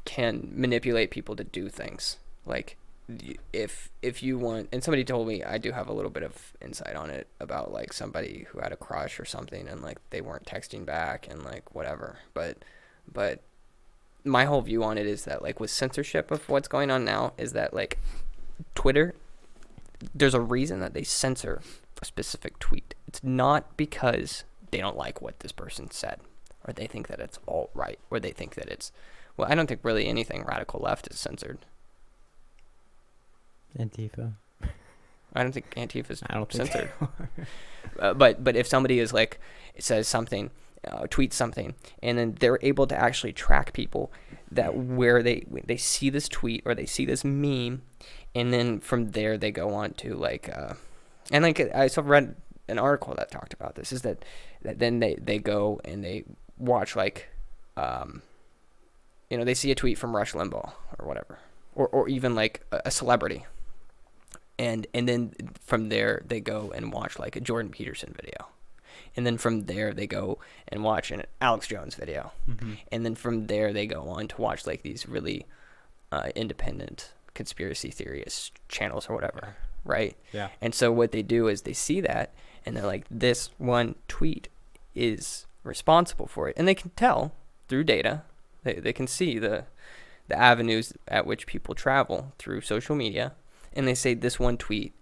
can manipulate people to do things. Like, if you want, and somebody told me, I do have a little bit of insight on it, about like somebody who had a crush or something and like they weren't texting back and like whatever. But my whole view on it is that like with censorship of what's going on now is that like Twitter, there's a reason that they censor a specific tweet. It's not because they don't like what this person said or they think that it's all right or they think that it's, well, I don't think really anything radical left is censored. Antifa. I don't think Antifa is censored. Think but if somebody is like, it says something, tweets something, and then they're able to actually track people that where they see this tweet or they see this meme, and then from there they go on to like, and like I sort of read an article that talked about this, is that then they go and they watch like, they see a tweet from Rush Limbaugh or whatever, or even like a celebrity. And then from there, they go and watch like a Jordan Peterson video. And then from there, they go and watch an Alex Jones video. Mm-hmm. And then from there, they go on to watch like these really independent conspiracy theorist channels or whatever, right? Yeah. And so what they do is they see that, and they're like, this one tweet is responsible for it. And they can tell through data. They can see the avenues at which people travel through social media. And they say this one tweet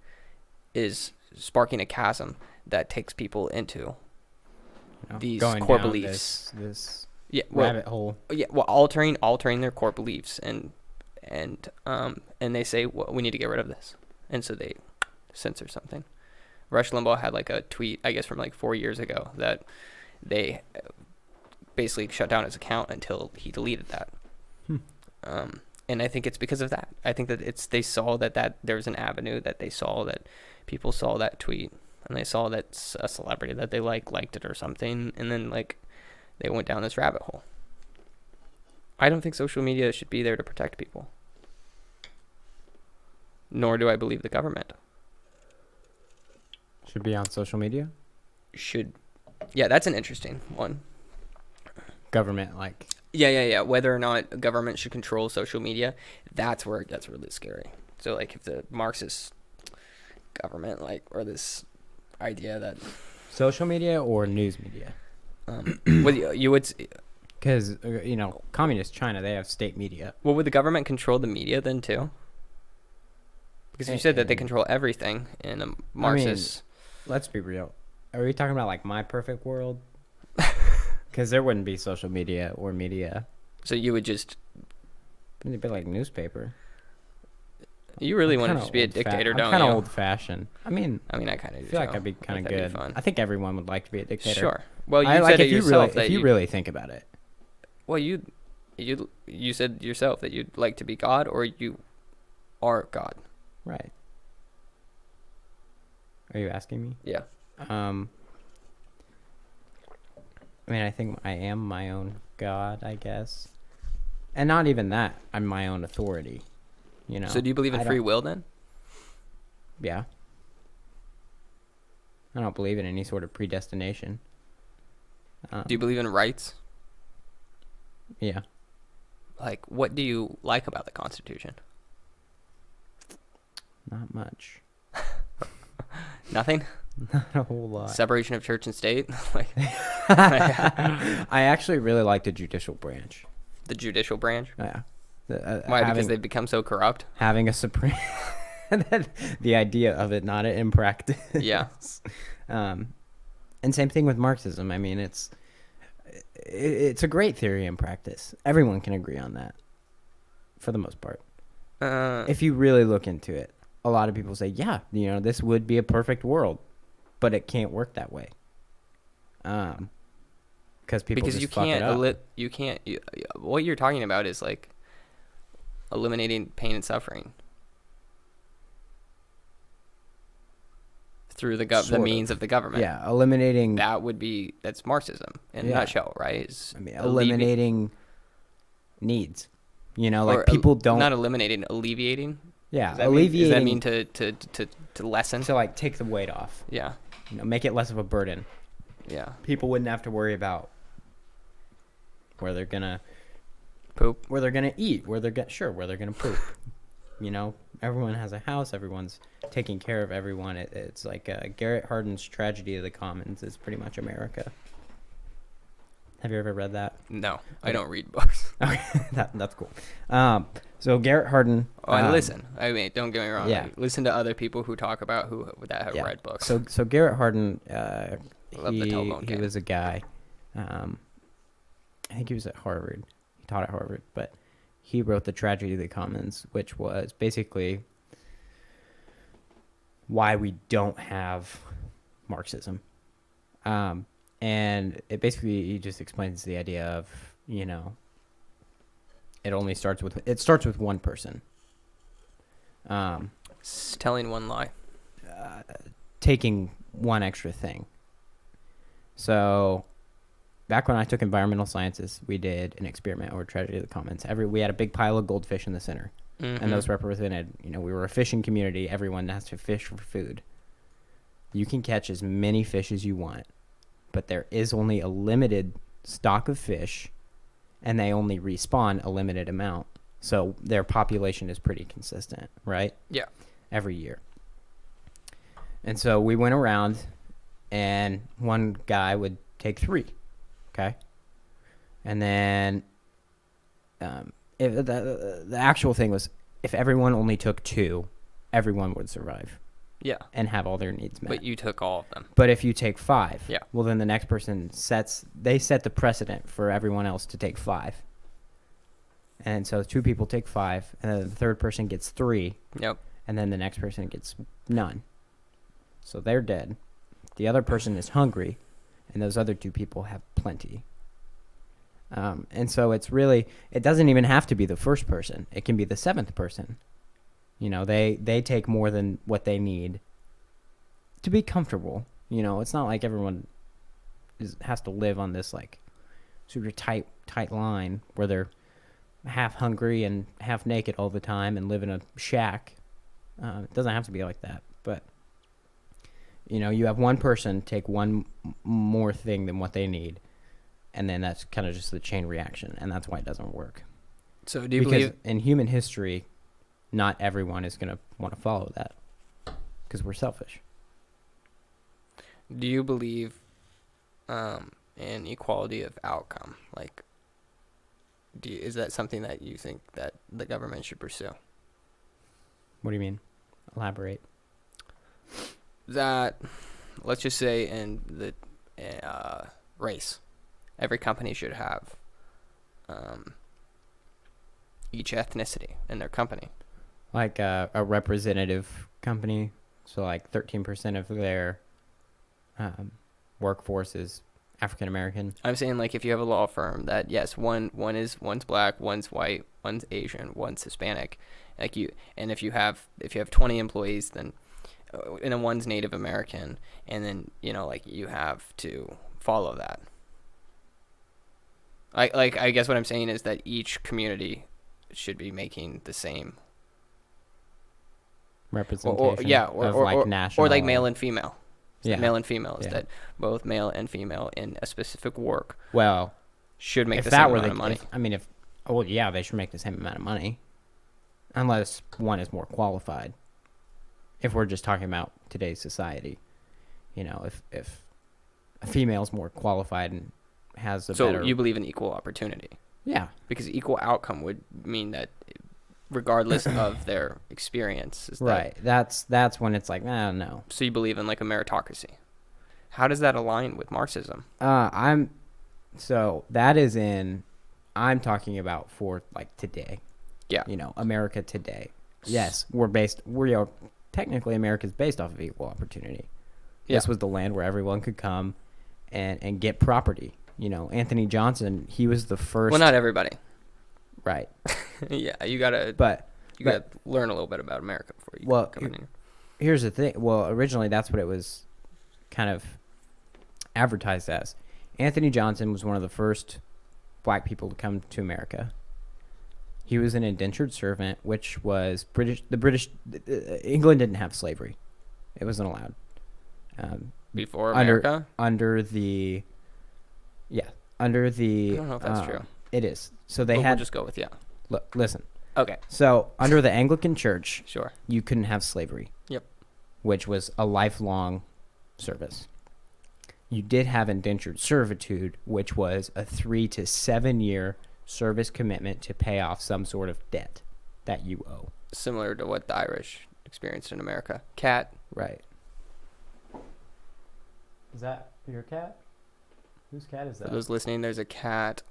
is sparking a chasm that takes people into these core beliefs. This rabbit hole. Yeah, well, altering their core beliefs, and they say, well, we need to get rid of this, and so they censor something. Rush Limbaugh had like a tweet, I guess from like 4 years ago, that they basically shut down his account until he deleted that. And I think it's because of that. I think that they saw that there was an avenue, that they saw that people saw that tweet, and they saw that a celebrity that they liked it or something, and then like they went down this rabbit hole. I don't think social media should be there to protect people. Nor do I believe the government should be on social media. Yeah, that's an interesting one. Government, like. Yeah. Whether or not government should control social media, that's where it gets really scary. So, like, if the Marxist government, like, or this idea that social media or news media, well, you would, because communist China, they have state media. Well, would the government control the media then too? Because you said that they control everything in a Marxist. I mean, let's be real. Are we talking about like my perfect world? Because there wouldn't be social media or media. So you would just... It'd be like newspaper. You really want to just be a dictator, don't you? I'm kind of old-fashioned. I mean, I kind of do. I feel like I'd be kind of good. I think everyone would like to be a dictator. Sure. Well, you said it yourself that if you really think about it. Well, you said yourself that you'd like to be God, or you are God. Right. Are you asking me? Yeah. I mean, I think I am my own God, I guess. And not even that. I'm my own authority, So do you believe in free will then? Yeah. I don't believe in any sort of predestination. Do you believe in rights? Yeah. Like, what do you like about the Constitution? Not much. Nothing? Not a whole lot. Separation of church and state? I actually really like the judicial branch. The judicial branch? Yeah. Why? Because they've become so corrupt? Having a supreme... the idea of it, not in practice. Yeah. And same thing with Marxism. I mean, it's a great theory in practice. Everyone can agree on that, for the most part. If you really look into it, a lot of people say, yeah, this would be a perfect world, but it can't work that way. Because you fuck can't it up. What you're talking about is like eliminating pain and suffering. through the Sort of. means of the government. Yeah, eliminating. That's Marxism in a nutshell, right? Eliminating needs. Or people don't. Not eliminating, alleviating. Yeah, Does that mean alleviating. to lessen? To take the weight off. Yeah. Make it less of a burden. Yeah. People wouldn't have to worry about where they're gonna poop, where they're gonna eat, where they're gonna poop. Everyone has a house. Everyone's taking care of everyone. It's like Garrett Hardin's Tragedy of the Commons is pretty much America. Have you ever read that? No, I don't read books. Okay, that's cool. So Garrett Hardin. I listen. I mean, don't get me wrong. Yeah. I listen to other people who talk about that have read books. So Garrett Hardin, love the telephone he game. was a guy. I think he was at Harvard. He taught at Harvard, but he wrote the Tragedy of the Commons, which was basically why we don't have Marxism. And it basically, he just explains the idea of, it starts with one person. Telling one lie. Taking one extra thing. So back when I took environmental sciences, we did an experiment over Tragedy of the Commons. We had a big pile of goldfish in the center. Mm-hmm. And those represented, we were a fishing community. Everyone has to fish for food. You can catch as many fish as you want, but there is only a limited stock of fish, and they only respawn a limited amount. So their population is pretty consistent, right? Yeah. Every year. And so we went around, and one guy would take 3, okay? And then the actual thing was, if everyone only took 2, everyone would survive. Yeah. And have all their needs met. But you took all of them. But if you take 5, yeah. Well, then the next person set the precedent for everyone else to take 5. And so 2 people take 5, and then the third person gets 3. Yep. And then the next person gets none. So they're dead. The other person is hungry, and those other 2 people have plenty. And so it doesn't even have to be the first person. It can be the 7th person. They take more than what they need to be comfortable. It's not like everyone has to live on this super tight line where they're half hungry and half naked all the time and live in a shack. It doesn't have to be like that, but you have one person take one more thing than what they need, and then that's kind of just the chain reaction, and that's why it doesn't work. So do you believe in human history, not everyone is going to want to follow that because we're selfish. Do you believe in equality of outcome? Is that something that you think that the government should pursue? What do you mean? Elaborate. That, let's just say in the race, every company should have each ethnicity in their company. Like a representative company, so 13% of their workforce is African American. I'm saying if you have a law firm that yes, one's black, one's white, one's Asian, one's Hispanic, and if you have 20 employees, then and one's Native American, and then you have to follow that. I guess what I'm saying is that each community should be making the same representation or national, or male and female. Yeah. Male and female is that both male and female in a specific work should make if the that same were amount of money. They should make the same amount of money unless one is more qualified. If we're just talking about today's society, if a female is more qualified and has a better... So you believe in equal opportunity? Yeah. Because equal outcome would mean that regardless of their experience. Right. That's when it's no. So you believe in a meritocracy. How does that align with Marxism? I'm talking about for today. Yeah. America today. Yes, technically America's based off of equal opportunity. Yeah. This was the land where everyone could come and get property. Anthony Johnson, he was the first. Well, not everybody. Right. Yeah, you gotta learn a little bit about America before you come in here. here's the thing. Well, originally that's what it was kind of advertised as. Anthony Johnson was one of the first black people to come to America. He was an indentured servant, which was British. England didn't have slavery; it wasn't allowed. Before America, under the. I don't know if that's true. It is. So they We'll had. just go with yeah. Look, listen. Okay. So under the Anglican Church, Sure. you couldn't have slavery. Yep. Which was a lifelong service. You did have indentured servitude, which was a 3 to 7 year service commitment to pay off some sort of debt that you owe. Similar to what the Irish experienced in America. Cat. Right. Is that your cat? Whose cat is For that? those listening, there's a cat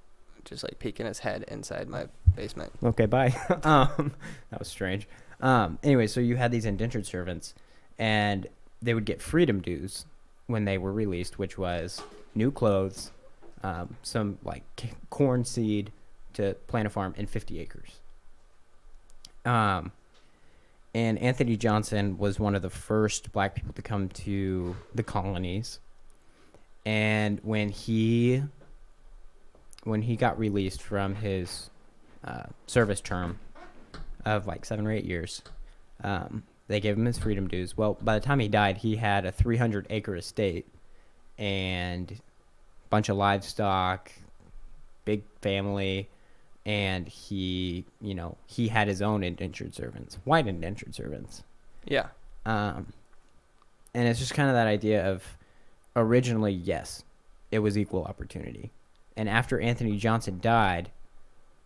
just like peeking his head inside my basement. Okay, bye. That was strange. Anyway, so you had these indentured servants, and they would get freedom dues when they were released, which was new clothes, some like corn seed to plant a farm, and 50 acres. And Anthony Johnson was one of the first black people to come to the colonies. And when he got released from his service term of like 7 or 8 years, they gave him his freedom dues. Well, by the time he died, he had a 300-acre estate and a bunch of livestock, big family, and he had his own indentured servants, white indentured servants. Yeah. And it's just kind of that idea of originally, yes, it was equal opportunity. And after Anthony Johnson died,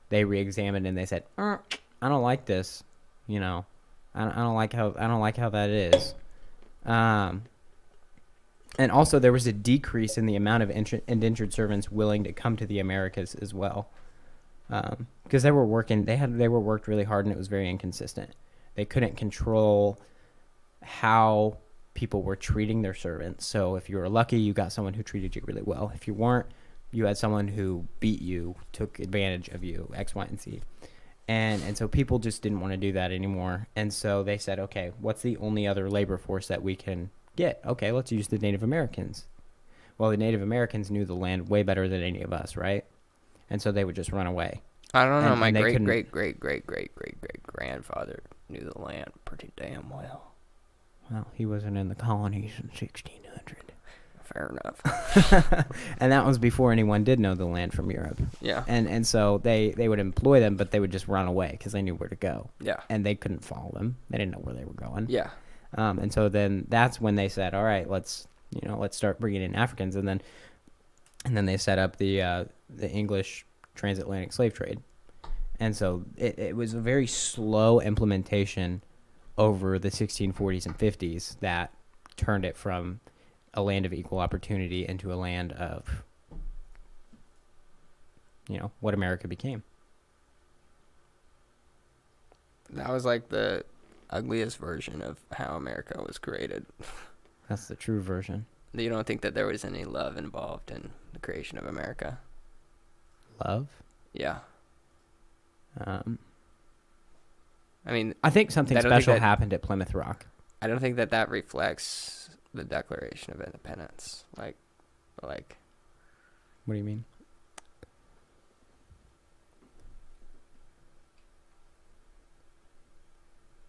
they re-examined and they said, I don't like this. I don't like how that is. And also there was a decrease in the amount of indentured servants willing to come to the Americas as well. Because they were worked really hard, and it was very inconsistent. They couldn't control how people were treating their servants. So if you were lucky, you got someone who treated you really well. If you weren't, you had someone who beat you, took advantage of you, X, Y, and Z. And so people just didn't want to do that anymore. And so they said, okay, what's the only other labor force that we can get? Okay, let's use the Native Americans. Well, the Native Americans knew the land way better than any of us, right? And so they would just run away. I don't know. My great-great-great-great-great-great-grandfather knew the land pretty damn well. Well, he wasn't in the colonies in 1600. Fair enough. And that was before anyone did know the land from Europe. Yeah. And so they would employ them, but they would just run away because they knew where to go. Yeah. And they couldn't follow them. They didn't know where they were going. Yeah. And so then that's when they said, all right, let's start bringing in Africans. And then they set up the English transatlantic slave trade. And so it was a very slow implementation over the 1640s and 50s that turned it from a land of equal opportunity into a land of, what America became. That was like the ugliest version of how America was created. That's the true version. You don't think that there was any love involved in the creation of America? Love? Yeah. I I think something special happened at Plymouth Rock. I don't think that reflects the Declaration of Independence. Like. What do you mean?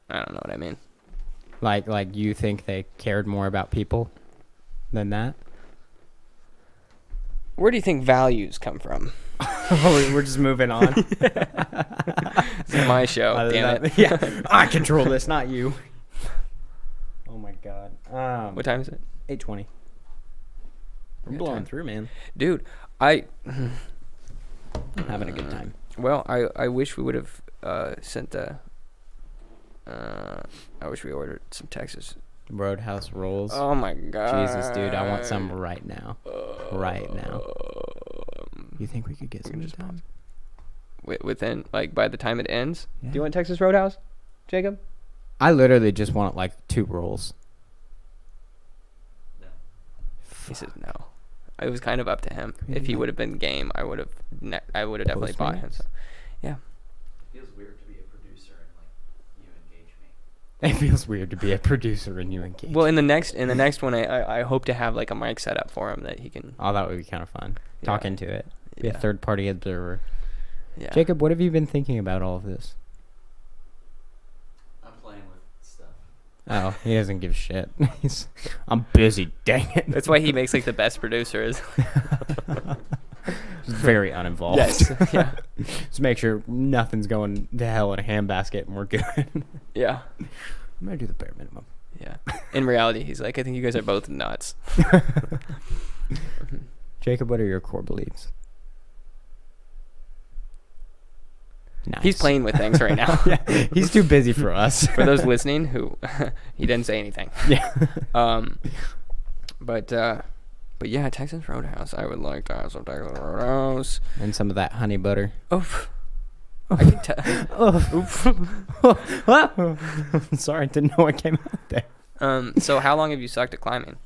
I don't know what I mean. Like you think they cared more about people than that? Where do you think values come from? We're just moving on. It's my show, damn it. Yeah, I control this, not you. Oh my god. What time is it? 8:20. We're blowing through, man. Dude, I'm having a good time. Well, I wish we would have sent the. I wish we ordered some Texas Roadhouse rolls. Oh my god. Jesus, dude, I want some right now. Right now. You think we could get some just time? Within, by the time it ends? Yeah. Do you want Texas Roadhouse, Jacob? I literally just want 2 rolls. No. He says no. It was kind of up to him. Really? If he would have been game, I would have definitely bought him some. Yeah. It feels weird to be a producer and you engage me. It feels weird to be a producer and you engage. Well, in the next one, I hope to have like a mic set up for him that he can. Oh, that would be kind of fun. Yeah. Talk into it. Be a third-party observer. Yeah. Jacob, what have you been thinking about all of this? I'm playing with stuff. Oh, he doesn't give a shit. I'm busy, dang it. That's why he makes like the best producers. Very uninvolved. Yes. Yeah. Just make sure nothing's going to hell in a handbasket and we're good. Yeah. I'm going to do the bare minimum. Yeah. In reality, he's like, I think you guys are both nuts. Jacob, what are your core beliefs? Nice. He's playing with things right now. Yeah, he's too busy for us. For those listening who he didn't say anything. Yeah. But yeah, Texas Roadhouse. I would like to have some Texas Roadhouse. And some of that honey butter. Oof. I can tell. Sorry, didn't know what came out there. So how long have you sucked at climbing?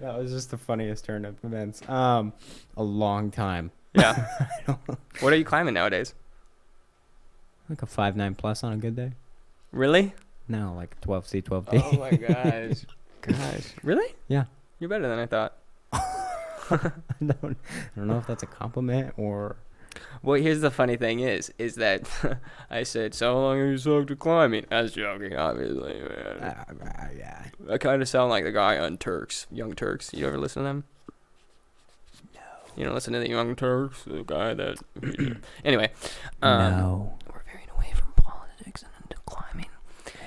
That was just the funniest turn of events. A long time. Yeah. What are you climbing nowadays? Like a 5.9 plus on a good day. Really? No, like 12C, 12D. Oh my gosh. Gosh. Really? Yeah. You're better than I thought. I don't know if that's a compliment or... Well, here's the funny thing is that I said, so how long have you sucked at climbing? I was joking, obviously, man. Yeah. I kind of sound like the guy on Turks, Young Turks. You ever listen to them? No. You don't listen to the Young Turks? The guy that... Anyway. No. We're veering away from politics and into climbing.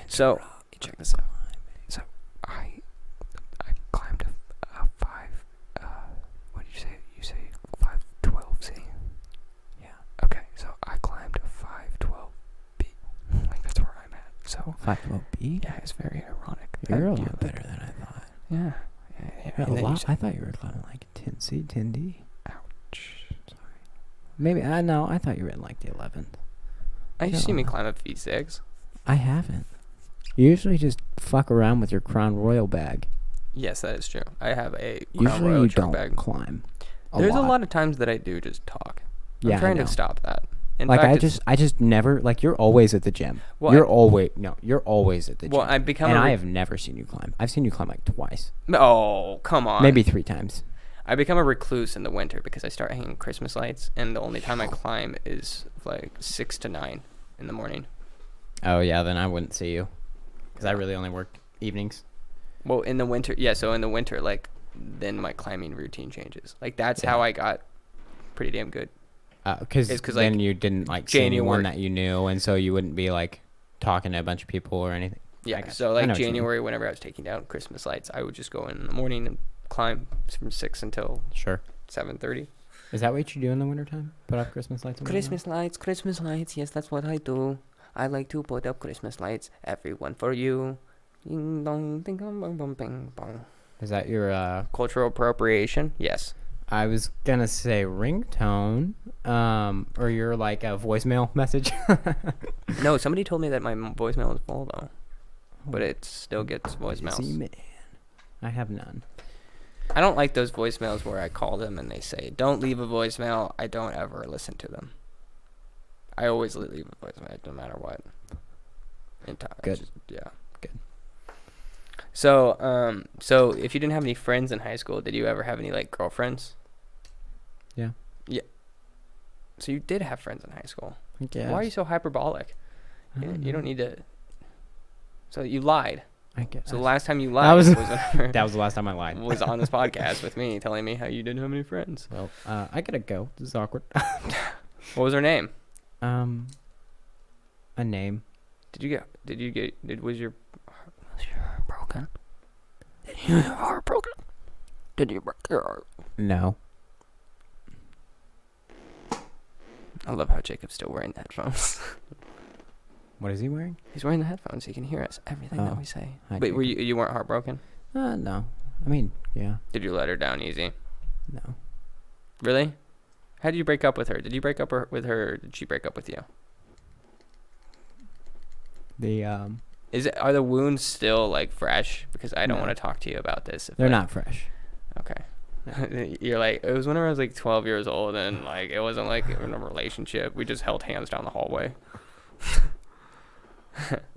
So, check this out. So, I climbed a 5... what did you say? You say 512C? Yeah. Okay, so I climbed a 512B. Like, that's where I'm at. So... 512B? Yeah, it's very ironic. You're a lot better than I thought. Yeah. You're And a then lot. I thought you were climbing like 10C, 10D. Ouch. Sorry. Maybe, no, I thought you were in like the 11th. You see me climb a V6. I haven't. You usually just fuck around with your Crown Royal bag. Yes, that is true. I have a Crown Usually Royal you truck don't bag. climb. There's a lot of times that I do just talk. Yeah, I'm trying I to know. stop that. In Like fact, I just never like you're always at the gym. Well, You're always at the gym. Well, I become and a I have never seen you climb. I've seen you climb like twice, Oh, come on. maybe 3 times. I become a recluse in the winter because I start hanging Christmas lights, and the only time I climb is like 6 to 9 in the morning. Oh yeah, then I wouldn't see you, because I really only work evenings. Well, in the winter, yeah. So in the winter, like, then my climbing routine changes. Like that's how I got pretty damn good. Because then like, you didn't like see anyone January. that you knew, and so you wouldn't be like talking to a bunch of people or anything. Yeah. gotcha. So I like know what you mean. January, whenever I was taking down Christmas lights, I would just go in the morning and climb from 6 until Sure. 7:30. Is that what you do in the wintertime? Put up Christmas lights? Christmas lights. Yes, that's what I do. I like to put up Christmas lights. Everyone for you. Ding dong, ding dong, bong, bong, bing, bong. Is that your Cultural appropriation? Yes. I was gonna say ringtone, or your like a voicemail message. No, somebody told me that my voicemail is full though, but it still gets Busy voicemails. man. I have none. I don't like those voicemails where I call them and they say, "Don't leave a voicemail." I don't ever listen to them. I always leave a voicemail, no matter what. Good. Yeah. Good. So, so if you didn't have any friends in high school, did you ever have any like girlfriends? Yeah. Yeah. So you did have friends in high school. Yeah. Why are you so hyperbolic? You don't need to. So you lied. I guess. So the last time you lied That was whenever that was the last time I lied. was on this podcast with me, telling me how you didn't have any friends. Well, I gotta go. This is awkward. What was her name? A name. Was your heart broken? Did you have your heart broken? Did you break your heart? No. I love how Jacob's still wearing the headphones. What is he wearing? He's wearing the headphones so he can hear us, everything that Oh. we say. Hi, But were Jacob. you weren't heartbroken? No. I mean, yeah. Did you let her down easy? No. Really? How did you break up with her? Did you break up with her or did she break up with you? Are the wounds still like fresh? Because I don't No. want to talk to you about this. They're not fresh. Okay. You're like, it was whenever I was like 12 years old, and like it wasn't like in a relationship. We just held hands down the hallway.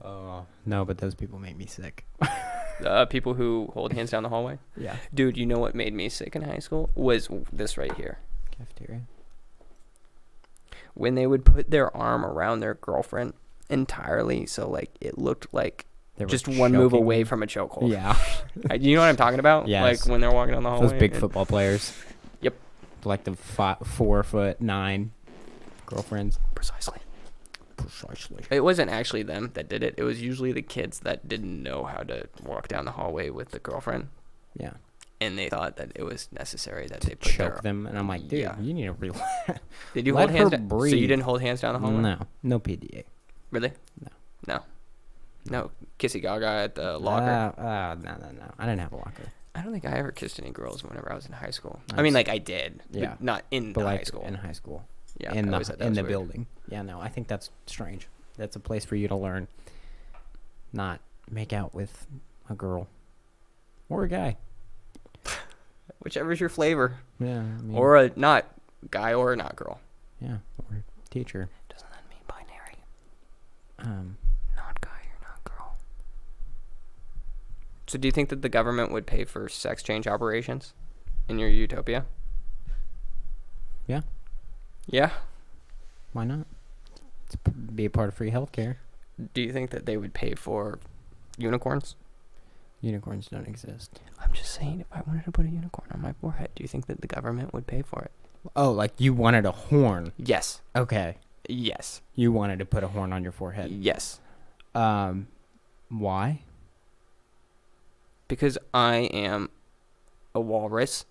Oh no, but those people make me sick. People who hold hands down the hallway. Yeah. Dude, you know what made me sick in high school was this right here. Cafeteria. When they would put their arm around their girlfriend entirely, so like it looked like just one move away from a chokehold. Yeah. You know what I'm talking about? Yes. Like when they're walking down the hallway. Those big football players. Yep. Like the 4'9" girlfriends. Precisely. It wasn't actually them that did it. It was usually the kids that didn't know how to walk down the hallway with the girlfriend. Yeah. And they thought that it was necessary that to they put choke them. And I'm like, dude, you need to relax. Did you Let hold hands her down? breathe. So you didn't hold hands down the hallway? No PDA. Really? No. Kissy Gaga at the locker? No. I didn't have a locker. I don't think I ever kissed any girls whenever I was in high school. I I mean, was- like I did. Yeah. But not in But high like school. in high school. Yeah. In I always thought that the was weird. building. Yeah, no, I think that's strange. That's a place for you to learn. Not make out with a girl. Or a guy. Whichever's your flavor. Yeah. I mean, Or a not guy or not girl. yeah, or teacher. Doesn't that mean binary? Um, Not guy or not girl. So do you think that the government would pay for sex change operations in your utopia? Yeah. Yeah? why not? Be a part of free healthcare. Do you think that they would pay for unicorns? Unicorns don't exist. I'm just saying, if I wanted to put a unicorn on my forehead, do you think that the government would pay for it? Oh, like you wanted a horn. Yes. Okay. Yes. You wanted to put a horn on your forehead. Yes. Why? Because I am a walrus.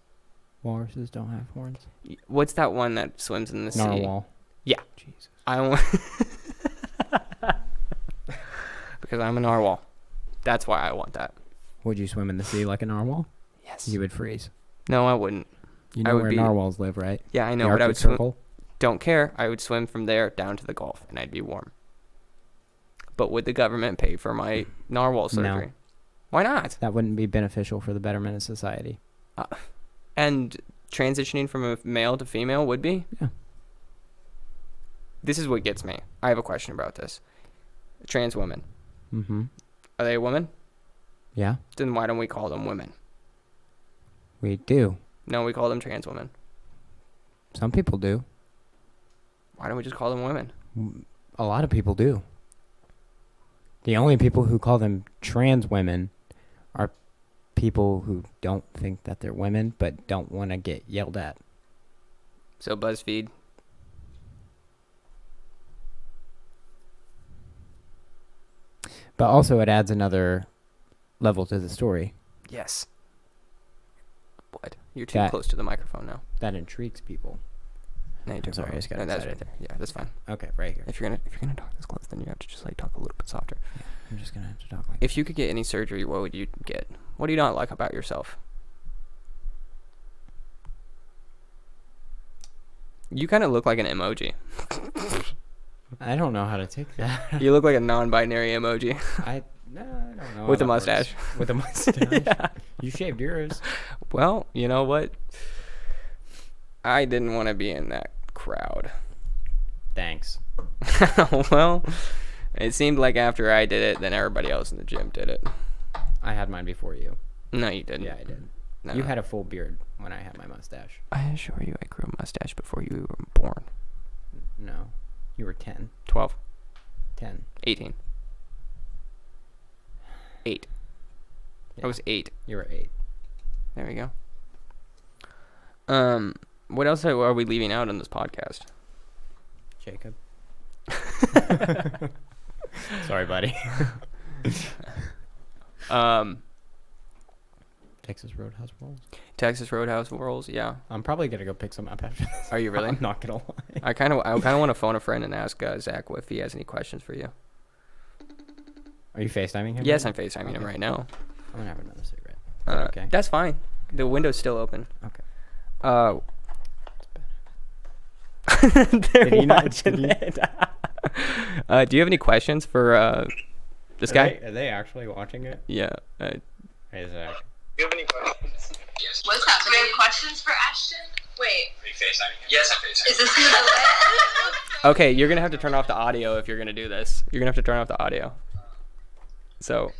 Walruses don't have horns. What's that one that swims in the sea? Narwhal. Yeah. Jesus. I want because I'm a narwhal. That's why I want that. Would you swim in the sea like a narwhal? Yes. You would freeze. No, I wouldn't. You I know would where be- narwhals live, right? Yeah, I know, The but I Arctic would swim. Circle. Don't care. I would swim from there down to the Gulf, and I'd be warm. But would the government pay for my narwhal surgery? No. Why not? That wouldn't be beneficial for the betterment of society. And transitioning from a male to female would be? Yeah. This is what gets me. I have a question about this. Trans women. Mm-hmm. Are they a woman? Yeah, Then why don't we call them women? we do. No, we call them trans women. Some people do. Why don't we just call them women? A lot of people do. The only people who call them trans women are people who don't think that they're women but don't want to get yelled at. So BuzzFeed. But also it adds another level to the story Yes. What? You're too That- close to the microphone now. that intrigues people. No, you're too sorry, I close. just got No, that's right excited. there. Yeah, that's fine. Okay, right here. If you're gonna talk this close, then you have to just like talk a little bit softer. I'm just going to have to talk like If you could get any surgery, what would you get? What do you not like about yourself? You kind of look like an emoji. I don't know how to take that. You look like a non-binary emoji I don't know. with a how that works. mustache. With a mustache. Yeah. You shaved yours. Well, you know what? I didn't want to be in that crowd. Thanks. Well, it seemed like after I did it, then everybody else in the gym did it. I had mine before you. No, you didn't. Yeah, I did. No. You had a full beard when I had my mustache. I assure you, I grew a mustache before you were born. No. You were 10. 12, 10. 18. 8. Yeah. I was 8. You were 8. There we go. What else are we leaving out on this podcast? Jacob. Sorry, buddy. Texas Roadhouse rolls. Texas Roadhouse rolls. Yeah. I'm probably gonna go pick some up after this. Are you really? I'm not gonna lie. I kind of want to phone a friend and ask Zach if he has any questions for you. Are you FaceTiming him? Yes, right I'm FaceTiming him Okay. right now. I'm gonna have another cigarette. Okay. That's fine. The window's still open. Okay. They're Did he not- watching did he- it. Do you have any questions for this guy? Are they actually watching it? Yeah. Hey, Zach. Do you have any questions? Yes. What's happening? We have questions for Ashton? Wait. Are you FaceTiming him? Yes, I'm FaceTiming. Is this gonna let? Okay, you're gonna have to turn off the audio if you're gonna do this. You're gonna have to turn off the audio. So, Okay.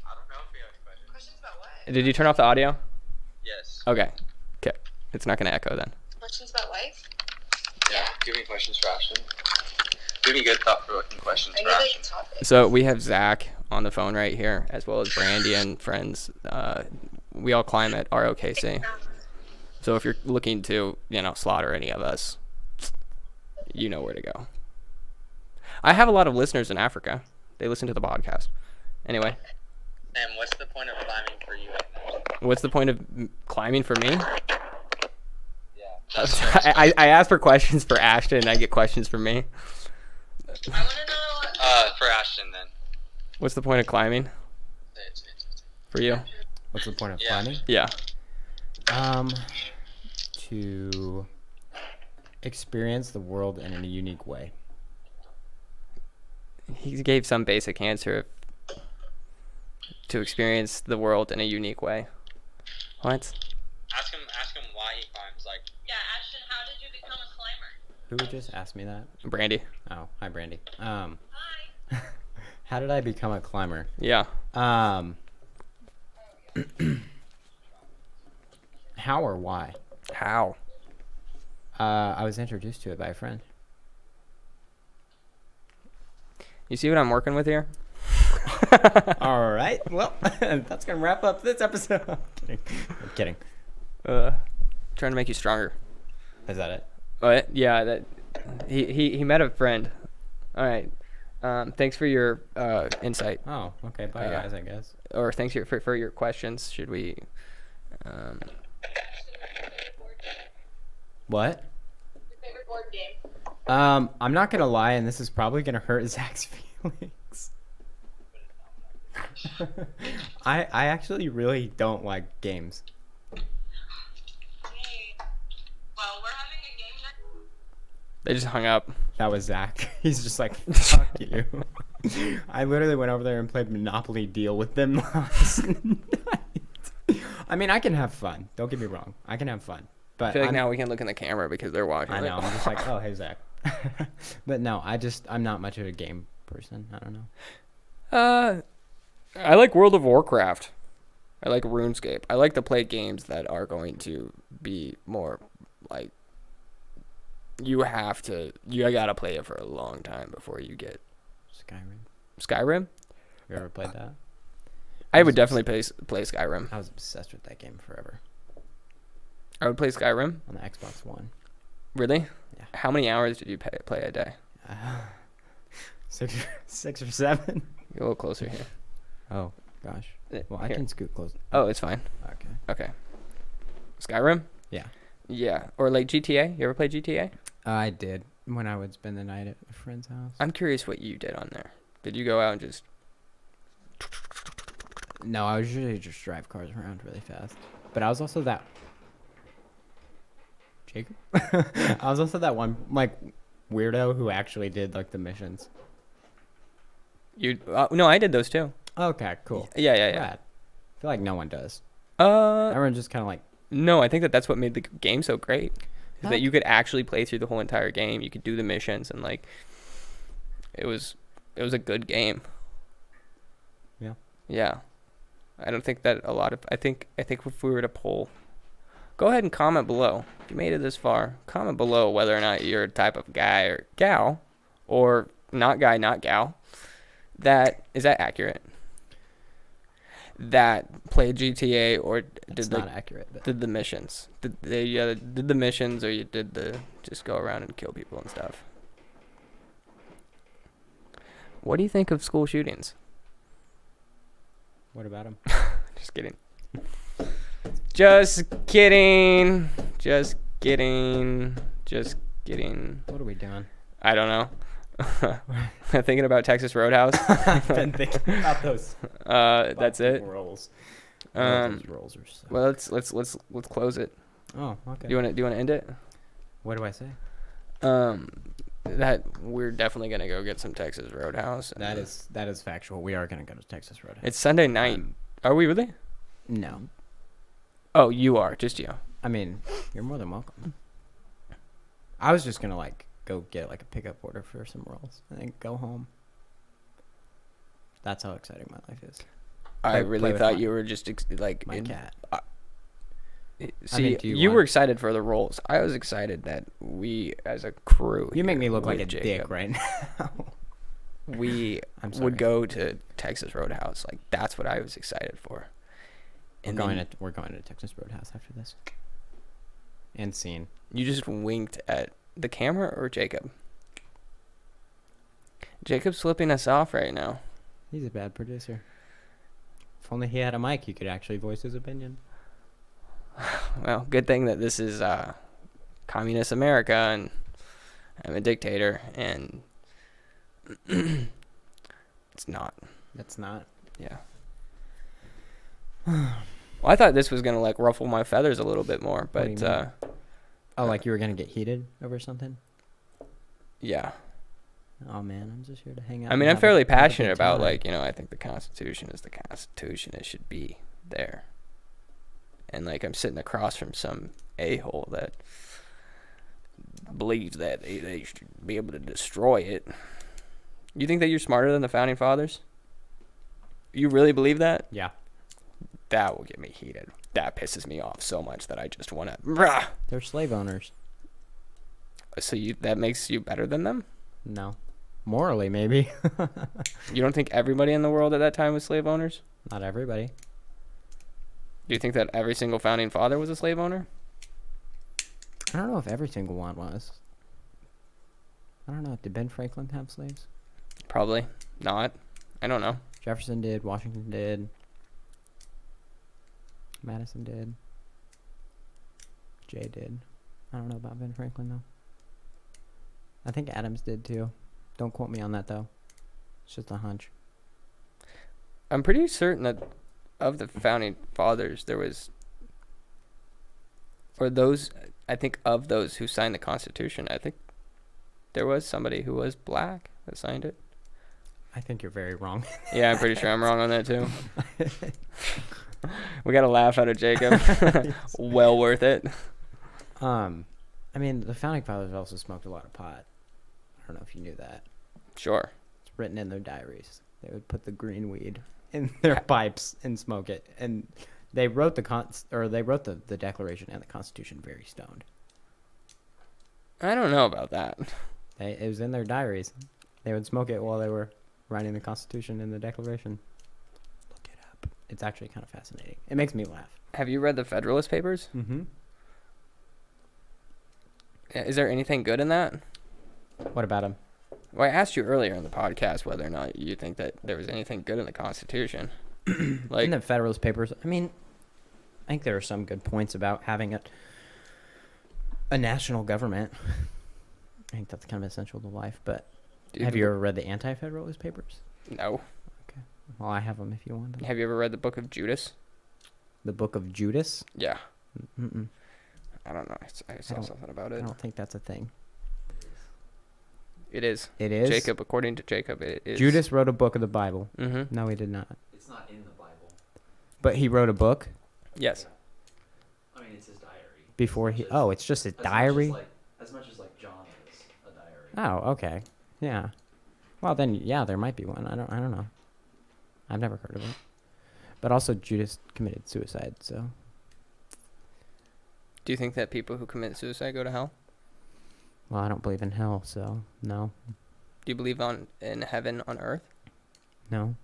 I don't know if we have any questions. Questions about what? did you turn off the audio? Yes. Okay. Okay. It's not gonna echo then. Questions about life? Yeah. Do you have any questions for Ashton? Do you have any good thought-provoking questions I for need like Ashton? topics. So we have Zach on the phone right here, as well as Brandy and friends. We all climb at ROKC. So if you're looking to, slaughter any of us, you know where to go. I have a lot of listeners in Africa. They listen to the podcast. Anyway, And what's the point of climbing for you right now? what's the point of climbing for me? Yeah. I ask for questions for Ashton, and I get questions from me. I want to know. For Ashton then. What's the point of climbing for you? What's the point of Yeah. climbing? Yeah. To experience the world in a unique way. He gave some basic answer to experience the world in a unique way. What? Ask him why he climbs. Like, Yeah, Ashton, how did you become a climber? Who would just ask me that? Brandy. Oh, hi, Brandy. Hi. How did I become a climber? Yeah. How or why? How? I was introduced to it by a friend. You see what I'm working with here? All right. Well, that's gonna wrap up this episode. I'm kidding. I'm kidding. Trying to make you stronger. Is that it? But yeah, that he met a friend. All right. Thanks for your insight, Oh, okay. Bye, guys. I guess. or thanks for your questions. Should we? What? Your favorite board game? I'm not gonna lie, and this is probably gonna hurt Zach's feelings. I actually really don't like games. Hey. Well, we're having a game night. They just hung up. That was Zach. He's just like, fuck you. I literally went over there and played Monopoly Deal with them last night. I mean, I can have fun. Don't get me wrong. I can have fun. But I feel like now we can look in the camera because they're watching. I know. I'm just like, oh, hey, Zach. But no, I'm not much of a game person. I don't know. I like World of Warcraft. I like RuneScape. I like to play games that are going to be more like you gotta play it for a long time before you get Skyrim. You ever played that? I would definitely play Skyrim. I was obsessed with that game forever I would play Skyrim. on the Xbox One. Really? Yeah. How many hours did you play a day? 6 or 7. Get a little closer here. Oh gosh. Well, I Here. can scoot close. Oh, it's fine. Okay. Okay. Skyrim? Yeah. Yeah. Or like GTA. You ever play GTA? I did when I would spend the night at a friend's house. I'm curious what you did on there. Did you go out and just... No, I was usually just drive cars around really fast. But I was also that. Jacob? I was also that one like weirdo who actually did like the missions. No, I did those too. Okay, cool. Yeah. Rad. I feel like no one does. Uh, Everyone just kind of like. no, I think that's what made the game so great. Is that Okay. you could actually play through the whole entire game. You could do the missions and like, it was a good game. Yeah. Yeah. I don't think that I think if we were to poll, go ahead and comment below. If you made it this far, comment below whether or not you're a type of guy or gal, or not guy, not gal. Is that accurate? That played GTA or It's not accurate. But did the missions? Did the missions, or you did the just go around and kill people and stuff? What do you think of school shootings? what about him? Just kidding. Just kidding. Just kidding. Just kidding. What are we doing? I don't know. Thinking about Texas Roadhouse. I've been thinking about those. That's it. Rolls. Um, Those rolls are so. Well, let's close it. Oh, okay. Do you want to end it? What do I say? That we're definitely gonna go get some Texas Roadhouse. That is factual. We are gonna go to Texas Roadhouse. It's Sunday night. Are we really? No. Oh, you are. Just you. I mean, you're more than welcome. I was just gonna like go get like a pickup order for some rolls and then go home. That's how exciting my life is. I Play really with thought my- you were just like My cat. See, do you you were want- excited for the roles. I was excited that we, as a crew, You make here me look like with a Jacob, dick right now. We I'm sorry. would go to Texas Roadhouse. Like that's what I was excited for. We're And going then to Texas Roadhouse after this. And scene. you just winked at the camera or Jacob. Jacob's flipping us off right now. He's a bad producer. If only he had a mic, he could actually voice his opinion. Well, good thing that this is communist America and I'm a dictator and it's not. That's not. Yeah. Well, I thought this was gonna like ruffle my feathers a little bit more, What do you but mean? Oh, like you were gonna get heated over something? yeah. Oh man, I'm just here to hang out. I mean, and I'm have fairly have a good passionate about time. like, I think the Constitution is the Constitution. It should be there. And like I'm sitting across from some a-hole that believes that they should be able to destroy it. You think that you're smarter than the founding fathers? You really believe that? Yeah, That will get me heated. That pisses me off so much that I just want to. they're slave owners. So that makes you better than them? No, morally maybe. You don't think everybody in the world at that time was slave owners? Not everybody. Do you think that every single founding father was a slave owner? I don't know if every single one was. I don't know. Did Ben Franklin have slaves? Probably not. I don't know. Jefferson did. Washington did. Madison did. Jay did. I don't know about Ben Franklin though. I think Adams did too. Don't quote me on that though. It's just a hunch. I'm pretty certain that of the founding fathers, there was, or those, I think of those who signed the Constitution, I think there was somebody who was black that signed it. I think you're very wrong. Yeah, I'm pretty sure I'm wrong on that too. We got a laugh out of Jacob. Well worth it. I mean, the founding fathers also smoked a lot of pot. I don't know if you knew that. Sure. It's written in their diaries. They would put the green weed in their pipes and smoke it. And they wrote the Declaration and the Constitution very stoned. I don't know about that. It was in their diaries. They would smoke it while they were writing the Constitution and the Declaration. Look it up. It's actually kind of fascinating. It makes me laugh. Have you read the Federalist Papers? Mm-hmm. Is there anything good in that? What about him? Well, I asked you earlier in the podcast whether or not you think that there was anything good in the Constitution. Like, In the Federalist Papers, I mean, I think there are some good points about having a national government. I think that's kind of essential to life. But have you ever read the Anti-Federalist Papers? No. Well, I have them if you want them. Have you ever read the Book of Judas? The Book of Judas? Yeah. Mm-mm. I don't know. I saw don't- something about I it. don't think that's a thing. It is. It is? Jacob, according to Jacob, it is. Judas wrote a book of the Bible. Mm-hmm. No, he did not. It's not in the Bible. But he wrote a book Yes. I mean, it's his diary. before he... Oh, it's just a diary? As much as like John is a diary. Oh, okay. Yeah. Well, then, yeah, there might be one. I don't know. I've never heard of it. But also, Judas committed suicide, so... Do you think that people who commit suicide go to hell? Well, I don't believe in hell, so no. Do you believe in heaven on earth? No.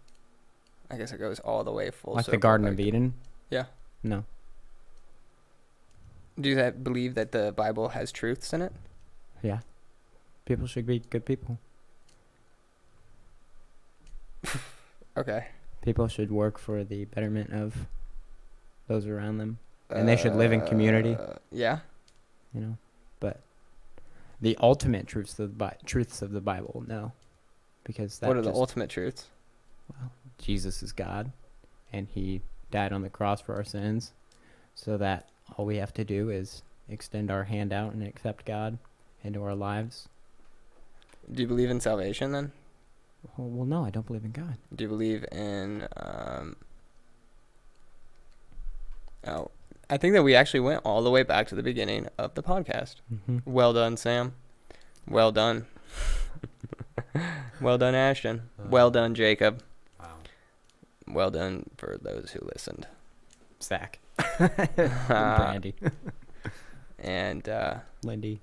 I guess it goes all the way full Like the circle Garden back of to- Eden? Yeah. No. Do you believe that the Bible has truths in it? Yeah. People should be good people. Okay. People should work for the betterment of those around them. And they should live in community. Yeah. You know, but the ultimate truths of the Bible, no, because that What are the just- ultimate truths? Well, Jesus is God, and He died on the cross for our sins, so that all we have to do is extend our hand out and accept God into our lives. Do you believe in salvation then? Well, no, I don't believe in God. Do you believe in Oh, I think that we actually went all the way back to the beginning of the podcast. Mm-hmm. Well done, Sam. Well done. Well done, Ashton. Well done, Jacob. Wow. Well done for those who listened. Zach. Brandy. And Lindy.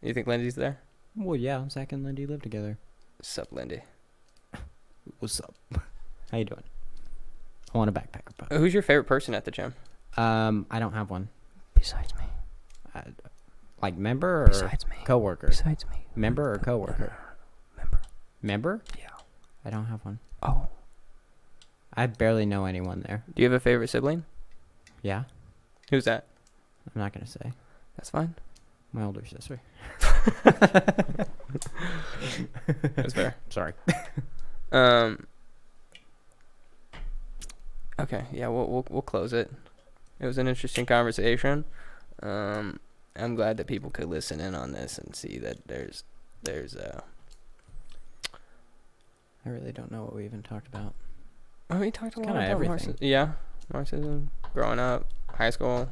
you think Lindy's there? Well, yeah, Zach and Lindy live together. Sup, Lindy. What's up? How you doing? I want a backpacker pup. Who's your favorite person at the gym? I don't have one. Besides me. Like member or Besides me. coworker? Besides me. Member or coworker? Member. Member? Yeah. I don't have one. Oh. I barely know anyone there. Do you have a favorite sibling? Yeah? Who's that? I'm not gonna say. That's fine. My older sister. That's fair. Sorry. Okay, yeah, we'll close it. It was an interesting conversation. I'm glad that people could listen in on this and see that there's I really don't know what we even talked about. Oh, we talked a lot Kinda about everything. Marxism. Yeah, Marxism, growing up, high school.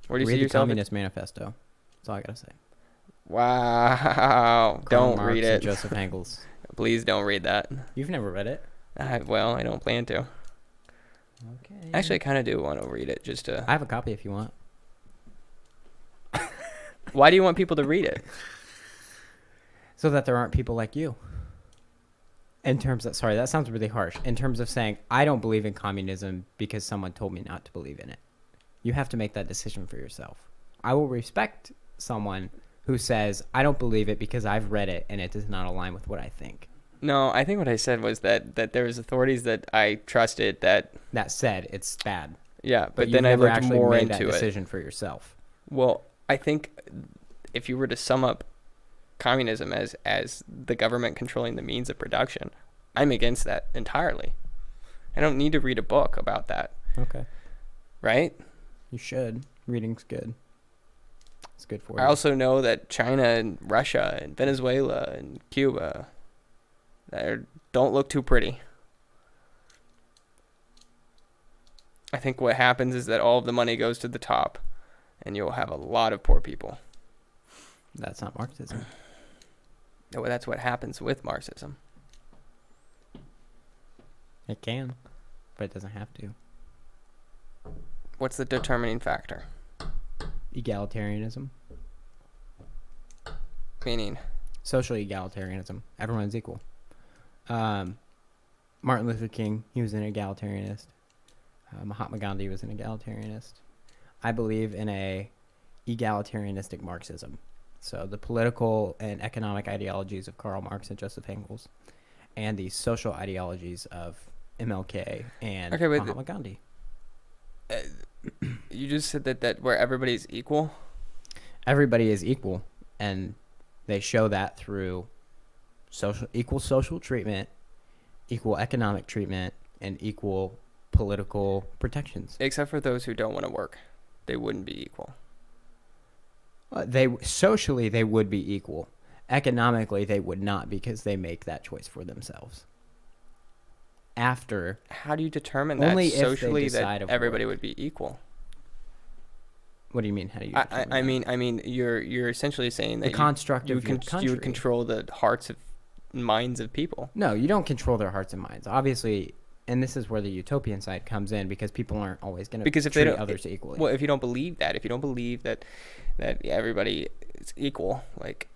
Where do you Read see the yourself? Communist Manifesto. That's all I gotta say. Wow! Karl Don't Marx read and it. Joseph Engels. Please don't read that. You've never read it? Well, I don't plan to. Okay. Actually, I kind of do want to read it just to. I have a copy if you want. Why do you want people to read it? So that there aren't people like you. In terms of, sorry, that sounds really harsh. In terms of saying, I don't believe in communism because someone told me not to believe in it. You have to make that decision for yourself. I will respect someone who says, I don't believe it because I've read it and it does not align with what I think. No, I think what I said was that there was authorities that I trusted that. That said, it's bad. Yeah, but you've then I never looked actually more made that into it. decision for yourself. Well, I think if you were to sum up communism as the government controlling the means of production, I'm against that entirely. I don't need to read a book about that, Okay. right? You should. Reading's good. It's good for you. I also know that China and Russia and Venezuela and Cuba don't look too pretty. I think what happens is that all of the money goes to the top, and you'll have a lot of poor people. That's not Marxism. No, that's what happens with Marxism. It can, but it doesn't have to. What's the determining factor? Egalitarianism. Meaning, Social egalitarianism. Everyone's equal. Martin Luther King, he was an egalitarianist. Mahatma Gandhi was an egalitarianist. I believe in a egalitarianistic Marxism. So the political and economic ideologies of Karl Marx and Joseph Engels, and the social ideologies of MLK and Okay, but Mahatma Gandhi. you just said that where everybody's equal. Everybody is equal, and they show that through equal social treatment, equal economic treatment, and equal political protections. Except for those who don't want to work. They wouldn't be equal. Socially they would be equal. Economically they would not, because they make that choice for themselves. After How do you determine that Only if they socially decide that of everybody work. would be equal? What do you mean? How do you? I determine that? mean, you're essentially saying that the construct you of your would country. control the hearts of minds of people. No, you don't control their hearts and minds. Obviously, and this is where the utopian side comes in, because people aren't always going to Because if they treat don't, others equally. well, if you don't believe that, everybody is equal, like,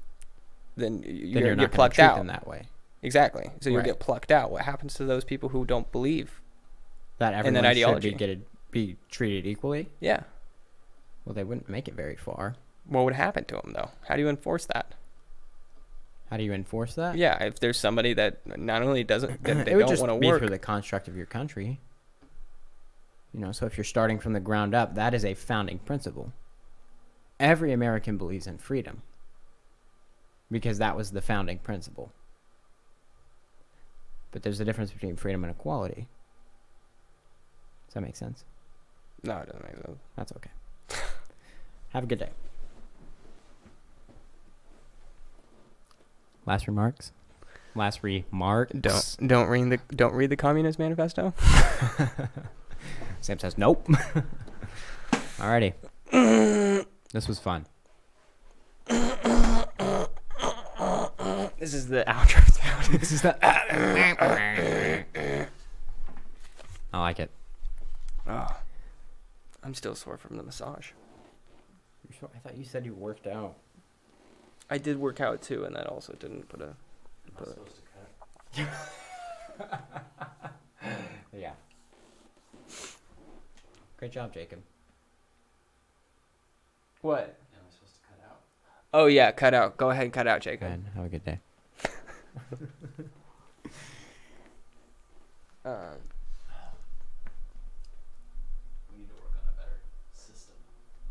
then then you're not get going to plucked treat out. them that way. Exactly. So you'll Right. get plucked out. What happens to those people who don't believe? That And then everyone should ideology. be treated equally. Yeah. Well, they wouldn't make it very far. What would happen to them though? How do you enforce that? How do you enforce that? Yeah, if there's somebody that not only doesn't that they it would don't just want to be work. through the construct of your country. You know, so if you're starting from the ground up, that is a founding principle. Every American believes in freedom, because that was the founding principle. But there's a difference between freedom and equality. Does that make sense? No, it doesn't make sense. That's okay. Have a good day. Last remarks? Last remarks? Don't read the Communist Manifesto. Sam says nope. Alrighty. This was fun. This is the outro sound. This is the. I like it. Oh, I'm still sore from the massage. I thought you said you worked out. I did work out too, and that also didn't put a. Am I supposed to cut? Yeah. Great job, Jacob. What? Am I supposed to cut out? Oh yeah, cut out. Go ahead and cut out, Go Jacob. ahead. Have a good day.